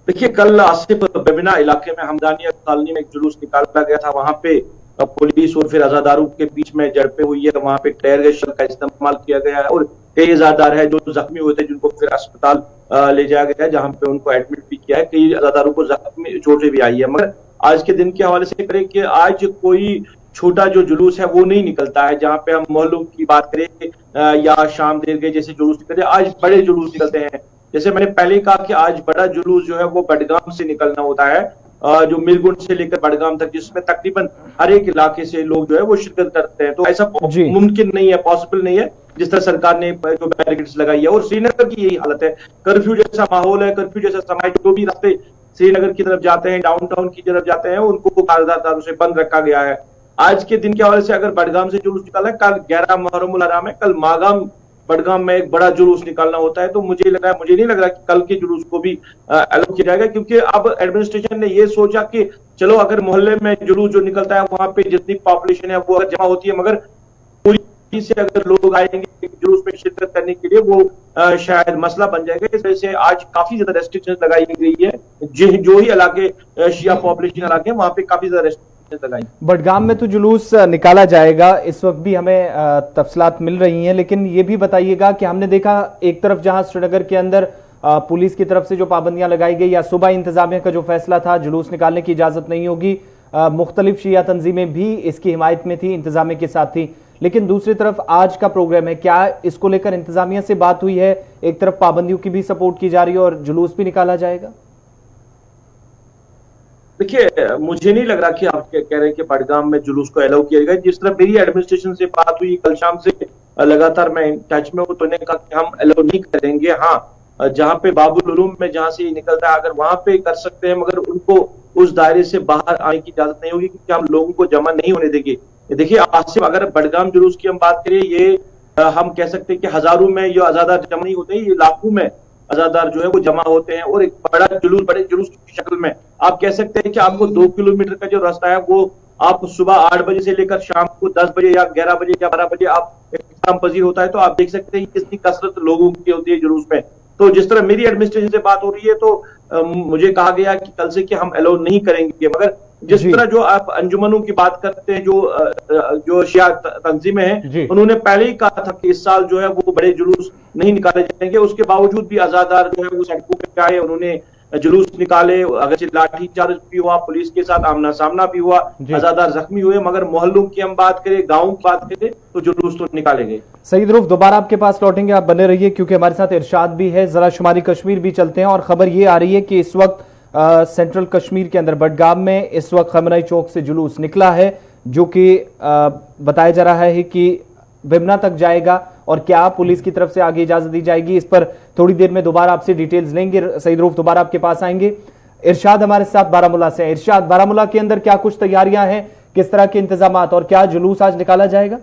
देखिए, कल आसिफ बेबिना इलाके में हमदानिया कॉलोनी में एक जुलूस निकाला गया था। वहां पे पुलिस और फिर आजादारों के बीच में झड़पें हुई है। वहां पे टेयर गैस का इस्तेमाल किया गया है और कई आजादार है जो जख्मी हुए थे, जिनको फिर अस्पताल ले जाया गया है, जहां पे उनको एडमिट भी किया है। कई आजादारों को जख्मी चोटें भी आई है। मगर आज के दिन के हवाले से करें कि आज कोई छोटा जो जुलूस है वो नहीं निकलता है। जहां पे हम मोहल्लों की बात करें या शाम देर गए जैसे जुलूस निकलते हैं, आज बड़े जुलूस निकलते हैं। जैसे मैंने पहले कहा कि आज बड़ा जुलूस जो है वो बडगाम से निकलना होता है, जो मिरगुंड से लेकर बडगाम तक, जिसमें तकरीबन हर एक इलाके से लोग जो है वो शिरकत करते हैं। तो ऐसा मुमकिन नहीं है, पॉसिबल नहीं है जिस तरह सरकार ने जो बैरिकेड्स लगाई है। और श्रीनगर की यही हालत है, कर्फ्यू जैसा माहौल है, कर्फ्यू जैसा समय। जो भी रास्ते श्रीनगर की तरफ जाते हैं, डाउनटाउन की तरफ जाते हैं, उनको कागजात से बंद रखा गया है। आज के दिन के हवाले से अगर बडगाम से जुलूस निकाला है, कल 11 मुहर्रम उल हराम है, कल मागाम बडगाम में एक बड़ा जुलूस निकालना होता है। तो मुझे नहीं लग रहा कि कल के जुलूस को भी अलाउ किया जाएगा, क्योंकि अब एडमिनिस्ट्रेशन ने ये सोचा कि चलो अगर मोहल्ले में जुलूस जो निकलता है वहां पे जितनी पॉपुलेशन है वो अगर जमा होती है, मगर पूरी से अगर लोग आएंगे जुलूस में शिरकत करने के लिए वो शायद मसला बन जाएगा। इस वजह से आज काफी ज्यादा रेस्ट्रिक्शन लगाई गई है। जो ही इलाके शिया पॉपुलेशन इलाके वहां पे काफी ज्यादा बडगाम में तो जुलूस निकाला जाएगा, इस वक्त भी हमें तफसीलात मिल रही हैं। लेकिन ये भी बताइएगा कि हमने देखा एक तरफ जहां श्रीनगर के अंदर पुलिस की तरफ से जो पाबंदियां लगाई गई या सुबह इंतजामिया का जो फैसला था जुलूस निकालने की इजाजत नहीं होगी, मुख्तलिफ शिया तंजीमें भी इसकी हिमायत में थी, इंतजामिया के साथ थी। लेकिन दूसरी तरफ आज का प्रोग्राम है, क्या इसको लेकर इंतजामिया से बात हुई है? एक तरफ पाबंदियों की भी सपोर्ट की जा रही है और जुलूस भी निकाला जाएगा। देखिए, मुझे नहीं लग रहा कि आप कह रहे हैं कि बडगाम में जुलूस को अलाउ किया जाएगा। जिस तरह मेरी एडमिनिस्ट्रेशन से बात हुई कल शाम से, लगातार मैं टच में हूं, तो उन्होंने कहा कि हम अलाउ नहीं करेंगे। हाँ, जहां पे बाबुल उलूम में जहां से निकलता है अगर वहां पे कर सकते हैं, मगर उनको उस दायरे से बाहर आने की इजाजत नहीं होगी, क्योंकि हम लोगों को जमा नहीं होने देंगे। देखिए आसिफ, अगर बडगाम जुलूस की हम बात करें, ये हम कह सकते हैं कि हजारों में ये आजादार जमा नहीं होते, ये लाखों में आजादार जो है वो जमा होते हैं, और एक बड़े जुलूस की शक्ल में आप कह सकते हैं कि आपको 2 किलोमीटर का जो रास्ता है वो आप सुबह 8 बजे से लेकर शाम को 10 बजे या 11 बजे या 12 बजे आप इख्तिताम पजीर होता है। तो आप देख सकते हैं कितनी कसरत लोगों की होती है जुलूस में। तो जिस तरह मेरी एडमिनिस्ट्रेशन से बात हो रही है, तो मुझे कहा गया कि कल से कि हम अलाउ नहीं करेंगे, मगर जिस तरह जो आप अंजुमनों की बात करते हैं, जो शिया तंजीमें हैं, उन्होंने पहले ही कहा था कि इस साल जो है वो बड़े जुलूस नहीं निकाले जाएंगे। उसके बावजूद भी आजादार जो है वो सड़कों पे आए, उन्होंने जुलूस निकाले, अगर लाठीचार्ज भी हुआ, पुलिस के साथ आमना सामना भी हुआ, आजादार जख्मी हुए, मगर मोहल्लों की हम बात करें, गाँव की बात करें, तो जुलूस तो निकाले गए। सईद रूफ, दोबारा आपके पास लौटेंगे, आप बने रहिए क्योंकि हमारे साथ इरशाद भी है। जरा शुमारी कश्मीर भी चलते हैं और खबर ये आ रही है कि इस वक्त सेंट्रल कश्मीर के अंदर बडगाम में इस वक्त खमनाई चौक से जुलूस निकला है, जो कि बताया जा रहा है कि बिमना तक जाएगा, और क्या पुलिस की तरफ से आगे इजाजत दी जाएगी, इस पर थोड़ी देर में दोबारा आपसे डिटेल्स लेंगे। सईद रूफ, दोबारा आपके पास आएंगे। इरशाद हमारे साथ बारामूला से है। इरशाद, बारामूला के अंदर क्या कुछ तैयारियां हैं, किस तरह के इंतजामात, और क्या जुलूस आज निकाला जाएगा?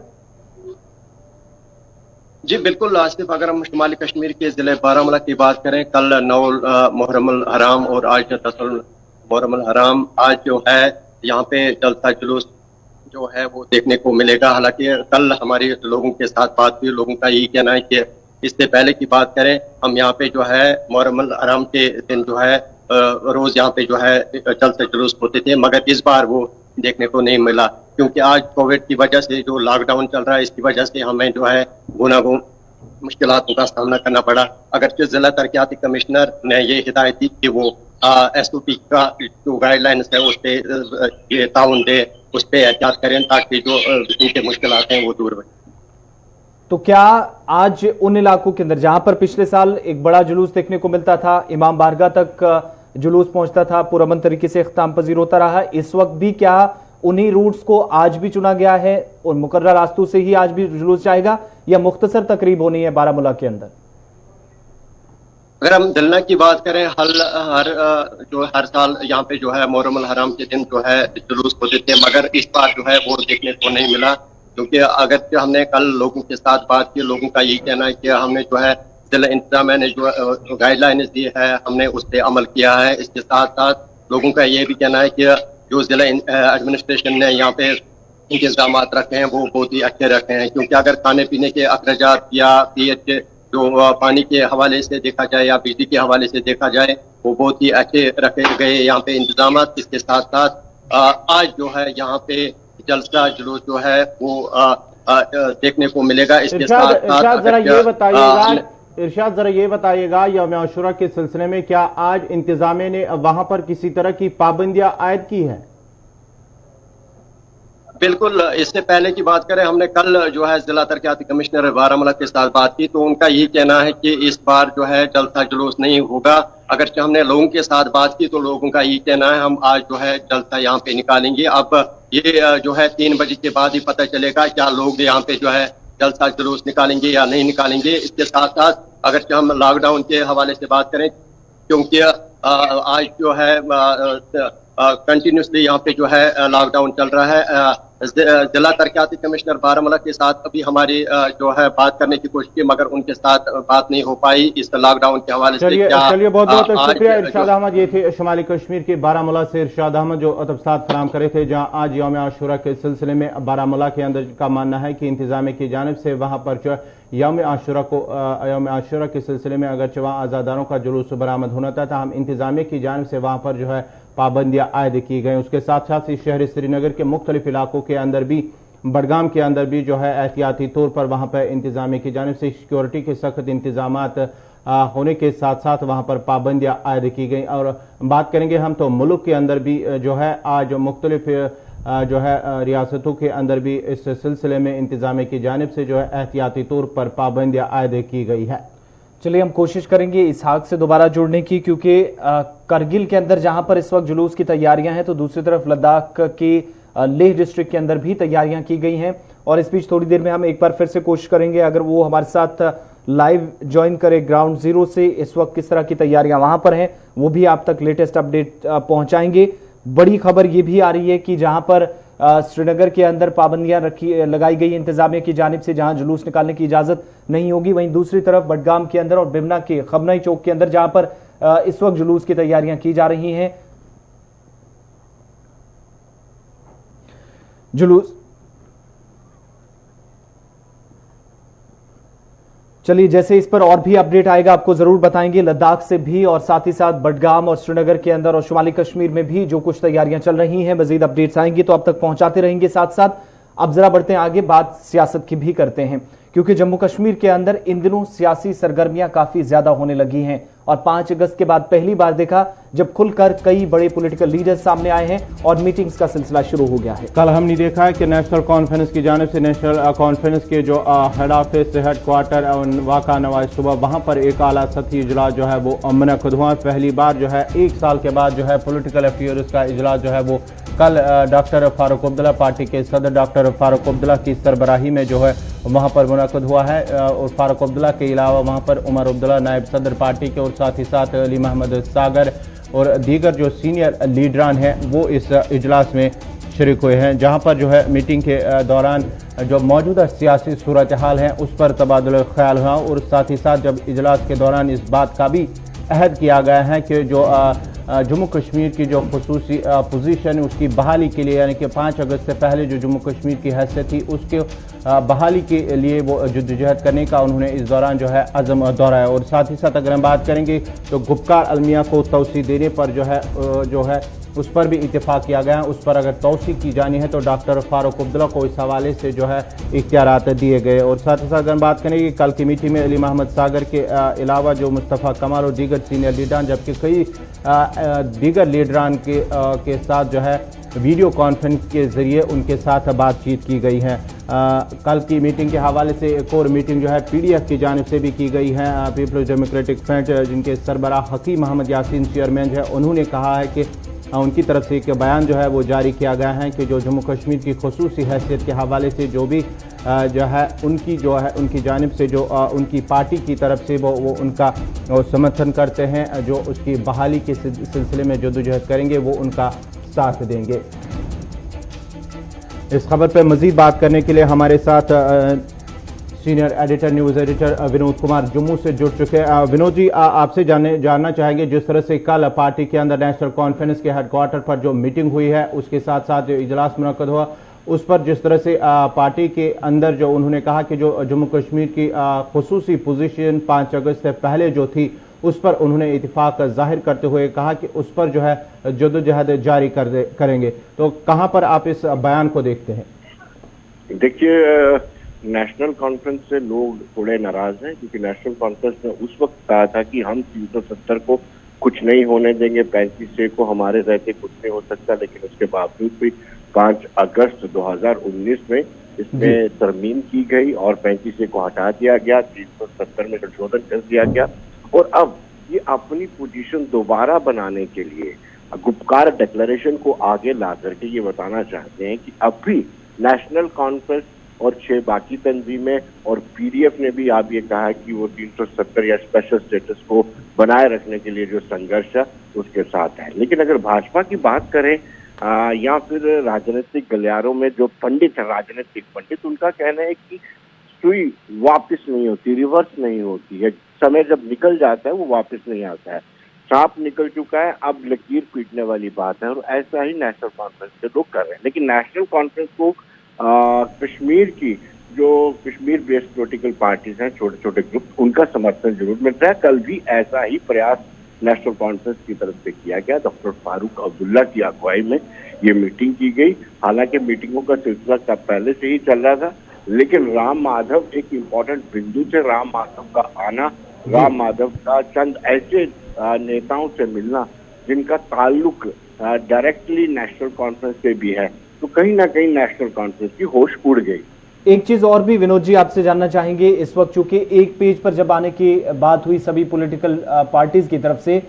जी बिल्कुल आसिफ, अगर हम शुमाली कश्मीर के जिले बारामूला की बात करें, कल 9 मुहर्रम हराम और आज 10 मुहर्रम हराम, आज जो है यहाँ पे जलसा जुलूस जो है वो देखने को मिलेगा। हालांकि कल हमारे लोगों के साथ बात हुई, लोगों का यही कहना है कि इससे पहले की बात करें, हम यहाँ पे जो है मुहर्रम हराम के दिन जो है रोज यहाँ पे जो है जलसा जुलूस होते थे, मगर इस बार वो देखने को नहीं मिला, क्योंकि आज कोविड की वजह से जो लॉकडाउन चल रहा है, इसकी वजह से हमें जो है गुनागुन मुश्किलातों का सामना करना पड़ा। अगरचे जिला तरक्याती कमिश्नर ने ये हिदायत दी कि वो SOP का जो गाइडलाइंस है उस पर ये ताउन दे, उस पर एहतियात करें, ताकि जो इनके मुश्किलात हैं वो दूर हो। तो क्या आज उन इलाकों के अंदर जहां पर पिछले साल एक बड़ा जुलूस देखने को मिलता था, इमाम बारगाह तक जुलूस पहुंचता था, पुरअमन तरीके से इख्तिताम पजीर होता रहा, इस वक्त भी क्या उन्हीं रूट्स को आज भी चुना गया है और मुकर्रर रास्तों से ही आज भी जुलूस जाएगा, या मुख्तसर तकरीब होनी है बारामूला के अंदर? अगर हम दिलना की बात करें, हर साल यहाँ पे जो है मुहर्रम हराम के दिन जो है जुलूस होते थे, मगर इस बार जो है वो देखने को नहीं मिला, क्योंकि अगर हमने कल लोगों के साथ बात की, लोगों का यही कहना है कि हमने जो है जिला इंतजामिया ने जो गाइडलाइंस दी है, हमने उस पर अमल किया है। इसके साथ साथ लोगों का ये भी कहना है कि जो जिला एडमिनिस्ट्रेशन ने यहाँ पे इंतजाम रखे हैं वो बहुत ही अच्छे रखे हैं, क्योंकि अगर खाने पीने के अखराजात या पीएच जो पानी के हवाले से देखा जाए या बिजली के हवाले से देखा जाए, वो बहुत ही अच्छे रखे गए यहाँ पे इंतजाम। इसके साथ साथ आज जो है यहाँ पे जलसा जुलूस जो है वो देखने को मिलेगा। इसके साथ साथ इरशाद जरा ये बताइएगा, यौम आशूरा के सिलसिले में क्या आज इंतजामिया ने वहां पर किसी तरह की पाबंदियां आयद की है? बिल्कुल, इससे पहले की बात करें, हमने कल जो है जिला तरक्याती कमिश्नर बारामूला के साथ बात की, तो उनका यही कहना है कि इस बार जो है जलसा जुलूस नहीं होगा। अगर हमने लोगों के साथ बात की तो लोगों का यही कहना है हम आज जो है जलसा यहाँ पे निकालेंगे। अब ये जो है 3 बजे के बाद ही पता चलेगा क्या लोग यहाँ पे जो है जलसा जुलूस निकालेंगे या नहीं निकालेंगे। इसके साथ साथ अगर हम लॉकडाउन के हवाले से बात करें, क्योंकि आज जो है कंटिन्यूसली यहाँ पे जो है लॉकडाउन चल रहा है, जिला तरक्याती कमिश्नर बारामूला के साथ अभी हमारी जो है बात करने की कोशिश की, मगर उनके साथ बात नहीं हो पाई इस लॉकडाउन के हवाले से। चलिए बहुत बहुत शुक्रिया इरशाद अहमद। ये थे शुमाली कश्मीर के बारामूला से इरशाद अहमद जो तफसीलात फराहम करे थे, जहां आज यौम आशूरा के सिलसिले में बारामूला के अंदर का मानना है कि इंतजामिया की जानिब से वहां पर जो यौम आशूरा के सिलसिले में अगर वहाँ आज़ादारों का जुलूस बरामद होना था, हम इंतजामिया की जानिब से वहां पर जो है पाबंदियां आयद की गई। उसके साथ साथ इस शहर श्रीनगर के मुख्तलिफ इलाकों के अंदर भी, बडगाम के अंदर भी जो है एहतियाती तौर पर वहां पर इंतजामिया की जानिब से सिक्योरिटी के सख्त इंतजामात होने के साथ साथ वहां पर पाबंदियां आयद की गई। और बात करेंगे हम तो मुल्क के अंदर भी जो है आज मुख्तलिफ जो है रियासतों के अंदर भी इस सिलसिले में इंतजामिया की जानिब से जो है एहतियाती तौर पर पाबंदियां आयद की गई है। चलिए हम कोशिश करेंगे इसहाक से दोबारा जुड़ने की, क्योंकि करगिल के अंदर जहां पर इस वक्त जुलूस की तैयारियां हैं, तो दूसरी तरफ लद्दाख की लेह डिस्ट्रिक्ट के अंदर भी तैयारियां की गई हैं। और इस बीच थोड़ी देर में हम एक बार फिर से कोशिश करेंगे, अगर वो हमारे साथ लाइव ज्वाइन करे ग्राउंड जीरो से, इस वक्त किस तरह की तैयारियां वहां पर हैं वो भी आप तक लेटेस्ट अपडेट पहुंचाएंगे। बड़ी खबर यह भी आ रही है कि जहां पर श्रीनगर के अंदर पाबंदियां लगाई गई इंतजामिया की जानिब से, जहां जुलूस निकालने की इजाजत नहीं होगी, वहीं दूसरी तरफ बडगाम के अंदर और बिमना के खबनई चौक के अंदर जहां पर इस वक्त जुलूस की तैयारियां की जा रही हैं। जुलूस, चलिए जैसे इस पर और भी अपडेट आएगा आपको जरूर बताएंगे। लद्दाख से भी और साथ ही साथ बडगाम और श्रीनगर के अंदर और शुमाली कश्मीर में भी जो कुछ तैयारियां चल रही हैं, मजीद अपडेट्स आएंगी तो अब तक पहुंचाते रहेंगे। साथ साथ अब जरा बढ़ते हैं आगे, बात सियासत की भी करते हैं, क्योंकि जम्मू कश्मीर के अंदर इन दिनों सियासी सरगर्मियां काफी ज्यादा होने लगी हैं और 5 अगस्त के बाद पहली बार देखा जब खुलकर कई बड़े पॉलिटिकल लीडर्स सामने आए हैं और मीटिंग्स का सिलसिला शुरू हो गया है। कल हमने देखा है कि नेशनल कॉन्फ्रेंस की जानिब से नेशनल कॉन्फ्रेंस के जो हेड ऑफिस हेड क्वार्टर वाका नवाज सुबह वहां पर एक आला सतही इजलास जो है वो मुनक्किद हुआ। पहली बार जो है 1 साल के बाद जो है पॉलिटिकल अफेयर्स का इजलास जो है वो कल डॉक्टर फारूक अब्दुल्ला, पार्टी के सदर डॉक्टर फारूक अब्दुल्ला की सरबराही में जो है वहां पर मुनक्किद हुआ है। और फारूक अब्दुल्ला के अलावा वहां पर उमर अब्दुल्ला नायब सदर पार्टी के और साथ ही साथ अली मोहम्मद सागर और दीगर जो सीनियर लीडरान हैं वो इस इजलास में शरीक हुए हैं, जहां पर जो है मीटिंग के दौरान जो मौजूदा सियासी सूरत हाल है उस पर तबादला ख्याल हुआ। और साथ ही साथ जब इजलास के दौरान इस बात का भी अहद किया गया है कि जो जम्मू कश्मीर की जो खुसूसी पोजीशन उसकी बहाली के लिए, यानी कि 5 अगस्त से पहले जो जम्मू कश्मीर की हैसियत थी उसके बहाली के लिए वो जद्दोजहद करने का उन्होंने इस दौरान जो है अज़म दोहराया। और साथ ही साथ अगर हम बात करेंगे तो गुपकार अलमिया को तौसी देने पर जो है उस पर भी इत्तेफाक किया गया है। उस पर अगर तौसी की जानी है तो डॉक्टर फारूक अब्दुल्ला को इस हवाले से जो है इख्तियारात दिए गए। और साथ ही साथ अगर बात करेंगे कल की मीटिंग में अली मोहम्मद सागर के अलावा जो मुस्तफ़ा कमाल और दीगर सीनियर लीडरान, जबकि कई दीगर लीडरान के साथ जो है वीडियो कॉन्फ्रेंस के जरिए उनके साथ बातचीत की गई है। कल की मीटिंग के हवाले से एक और मीटिंग जो है पीडीएफ की जानिब से भी की गई है। पीपल्स डेमोक्रेटिक फ्रंट जिनके सरबराह हकीम मोहम्मद यासीन चेयरमैन है, उन्होंने कहा है कि उनकी तरफ से एक बयान जो है वो जारी किया गया है कि जो जम्मू कश्मीर की खुसूसी हैसियत के हवाले से जो भी जो है उनकी जानिब से जो उनकी पार्टी की तरफ से वो उनका समर्थन करते हैं, जो उसकी बहाली के सिलसिले में जद्दोजहद करेंगे वो उनका साथ देंगे। इस खबर पर मजीद बात करने के लिए हमारे साथ senior editor news editor Vinod Kumar Jammu से जुड़ चुके हैं। विनोद जी, आपसे जानना चाहेंगे जिस तरह से कल पार्टी के अंदर नेशनल कॉन्फ्रेंस के हेडक्वार्टर पर जो मीटिंग हुई है उसके साथ साथ जो इजलास मुनक्किद हुआ उस पर जिस तरह से पार्टी के अंदर जो उन्होंने कहा कि जो जम्मू कश्मीर की खुसूसी पोजीशन 5 अगस्त से पहले जो थी उस पर उन्होंने इत्तेफाक जाहिर करते हुए कहा कि उस पर जो है जद्दोजहद जारी करेंगे। तो कहां पर आप इस बयान को देखते हैं? देखिए, नेशनल कॉन्फ्रेंस से लोग थोड़े नाराज हैं क्योंकि नेशनल कॉन्फ्रेंस ने उस वक्त कहा था कि हम 370 को कुछ नहीं होने देंगे, 35 को हमारे रहते कुछ नहीं हो सकता, लेकिन उसके बावजूद भी 5 अगस्त 2019 में इसमें तरमीम की गई और 35 को हटा दिया गया, 370 में संशोधन कर दिया गया। और अब ये अपनी पोजीशन दोबारा बनाने के लिए गुपकार डिक्लेरेशन को आगे ला करके ये बताना चाहते हैं कि अब भी नेशनल कॉन्फ्रेंस और 6 बाकी तंजीमें और पीडीएफ ने भी आप ये कहा कि वो 370 या स्पेशल स्टेटस को बनाए रखने के लिए जो संघर्ष है उसके साथ है। लेकिन अगर भाजपा की बात करें या फिर राजनीतिक गलियारों में जो पंडित है, राजनीतिक पंडित, उनका कहना है कि सुई वापस नहीं होती, रिवर्स नहीं होती है, समय जब निकल जाता है वो वापस नहीं आता है, सांप निकल चुका है, अब लकीर पीटने वाली बात है। और ऐसा ही नेशनल कॉन्फ्रेंस के लोग कर रहे हैं। लेकिन नेशनल कॉन्फ्रेंस को कश्मीर की जो कश्मीर बेस्ड पॉलिटिकल पार्टीज हैं, छोटे छोटे ग्रुप, उनका समर्थन जरूर मिल रहा है। कल भी ऐसा ही प्रयास नेशनल कॉन्फ्रेंस की तरफ से किया गया। डॉक्टर फारूक अब्दुल्ला की अगुवाई में ये मीटिंग की गई। हालांकि मीटिंगों का सिलसिला तब पहले से ही चल रहा था, लेकिन राम माधव एक इम्पोर्टेंट बिंदु थे। राम माधव का आना, राम माधव का चंद ऐसे नेताओं से मिलना जिनका ताल्लुक डायरेक्टली नेशनल कॉन्फ्रेंस से भी है, तो कहीं ना कहीं नेशनल कॉन्फ्रेंस की होश उड़ गई। एक चीज और भी विनोद जी आपसे जानना चाहेंगे, इस वक्त चूंकि एक पेज पर जब आने की बात हुई सभी पॉलिटिकल पार्टीज की तरफ से,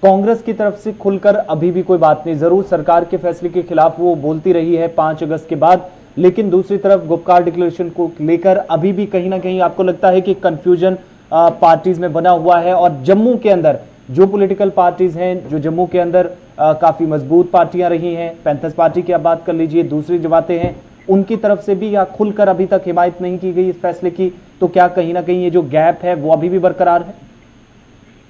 कांग्रेस की तरफ से खुलकर अभी भी कोई बात नहीं, जरूर सरकार के फैसले के खिलाफ वो बोलती रही है 5 अगस्त के बाद, लेकिन दूसरी तरफ गुपकार डिक्लेरेशन को लेकर अभी भी कहीं ना कहीं आपको लगता है कि कंफ्यूजन पार्टीज में बना हुआ है। और जम्मू के अंदर जो पॉलिटिकल पार्टीज हैं, जो जम्मू के अंदर काफी मजबूत पार्टियां रही हैं। पैंथर्स पार्टी की आप बात कर लीजिए, दूसरी जमातें हैं, उनकी तरफ से भी या खुलकर अभी तक हिमायत नहीं की गई इस फैसले की, तो क्या कहीं ना कहीं ये जो गैप है वो अभी भी बरकरार है?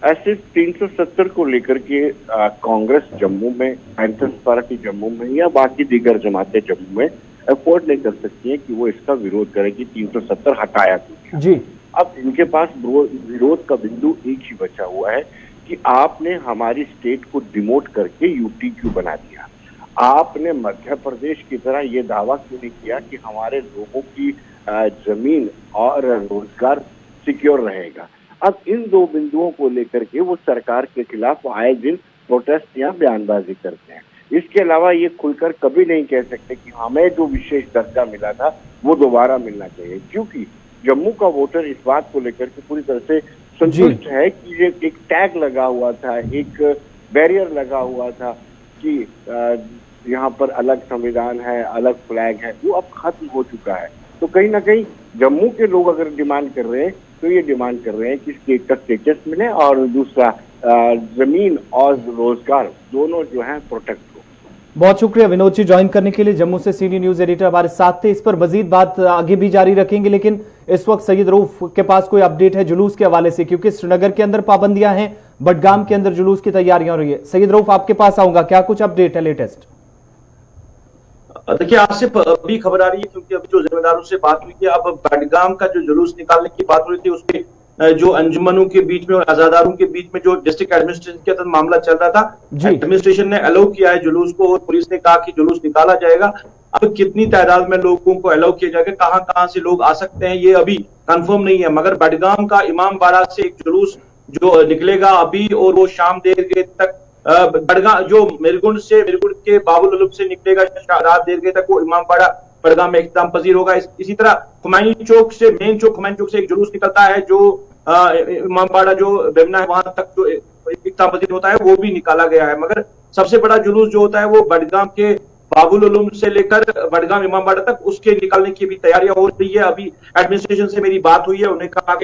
ऐसे 370 को लेकर के कांग्रेस जम्मू में, पैंथर्स पार्टी जम्मू में या बाकी दीगर जमातें जम्मू में अफोर्ड नहीं कर सकती हैं कि वो इसका विरोध करें कि 370 हटाया क्यों। जी, अब इनके पास विरोध का बिंदु एक ही बचा हुआ है कि आपने हमारी स्टेट को डिमोट करके यूटी क्यों बना दिया। आपने मध्य प्रदेश की तरह ये दावा क्यों नहीं किया कि हमारे लोगों की जमीन और रोजगार सिक्योर रहेगा। अब इन दो बिंदुओं को लेकर के वो सरकार के खिलाफ आए दिन प्रोटेस्ट या बयानबाजी करते हैं। इसके अलावा ये खुलकर कभी नहीं कह सकते कि हमें जो विशेष दर्जा मिला था वो दोबारा मिलना चाहिए, क्योंकि जम्मू का वोटर इस बात को लेकर के पूरी तरह से संतुष्ट है कि ये एक टैग लगा हुआ था, एक बैरियर लगा हुआ था कि यहाँ पर अलग संविधान है, अलग फ्लैग है, वो अब खत्म हो चुका है। तो कहीं ना कहीं जम्मू के लोग अगर डिमांड कर रहे हैं तो ये डिमांड कर रहे हैं कि स्टेट का स्टेटस मिले और दूसरा जमीन और रोजगार दोनों जो है प्रोटेक्ट हो। बहुत शुक्रिया विनोद जी ज्वाइन करने के लिए। जम्मू से सीनियर न्यूज एडिटर हमारे साथ थे। इस पर मजीद बात आगे भी जारी रखेंगे, लेकिन इस वक्त सैयद रऊफ के पास कोई अपडेट है जुलूस के हवाले से, क्योंकि श्रीनगर के अंदर पाबंदियां हैं, बडगाम के अंदर जुलूस की तैयारियां हो रही है। सैयद रऊफ आपके पास आऊंगा, क्या कुछ अपडेट है लेटेस्ट? देखिए, आज से अभी खबर आ रही है, क्योंकि अभी जो जिम्मेदारों से बात हुई थी, अब बडगाम का जो जुलूस निकालने की बात हो रही थी, उसके जो अंजुमनों के बीच में और आजादारों के बीच में जो डिस्ट्रिक्ट एडमिनिस्ट्रेशन के तहत मामला चल रहा था, एडमिनिस्ट्रेशन ने अलाउ किया है जुलूस को और पुलिस ने कहा कि जुलूस निकाला जाएगा। अब कितनी तादाद में लोगों को अलाउ किया जाएगा, कहां से लोग आ सकते हैं, ये अभी कंफर्म नहीं है। मगर बडगाम का इमामबाड़ा से एक जुलूस जो निकलेगा अभी, और वो शाम देर तक बडगाम जो मिरगुंड के बाबुल उलूम से निकलेगा, रात देर तक वो इमामबाड़ा बडगाम में इख्तिताम पजीर होगा। इसी तरह खुमैनी चौक से एक जुलूस निकलता है जो इमामबाड़ा जो बेमना है वहां तक जो इख्तिताम पजीर होता है, वो भी निकाला गया है। मगर सबसे बड़ा जुलूस जो होता है वो बडगाम के बाबुल उलूम से लेकर बडगाम इमामबाड़ा तक, उसके निकालने की भी तैयारियां हो रही है। अभी एडमिनिस्ट्रेशन से मेरी बात हुई है, उन्हें कहा कि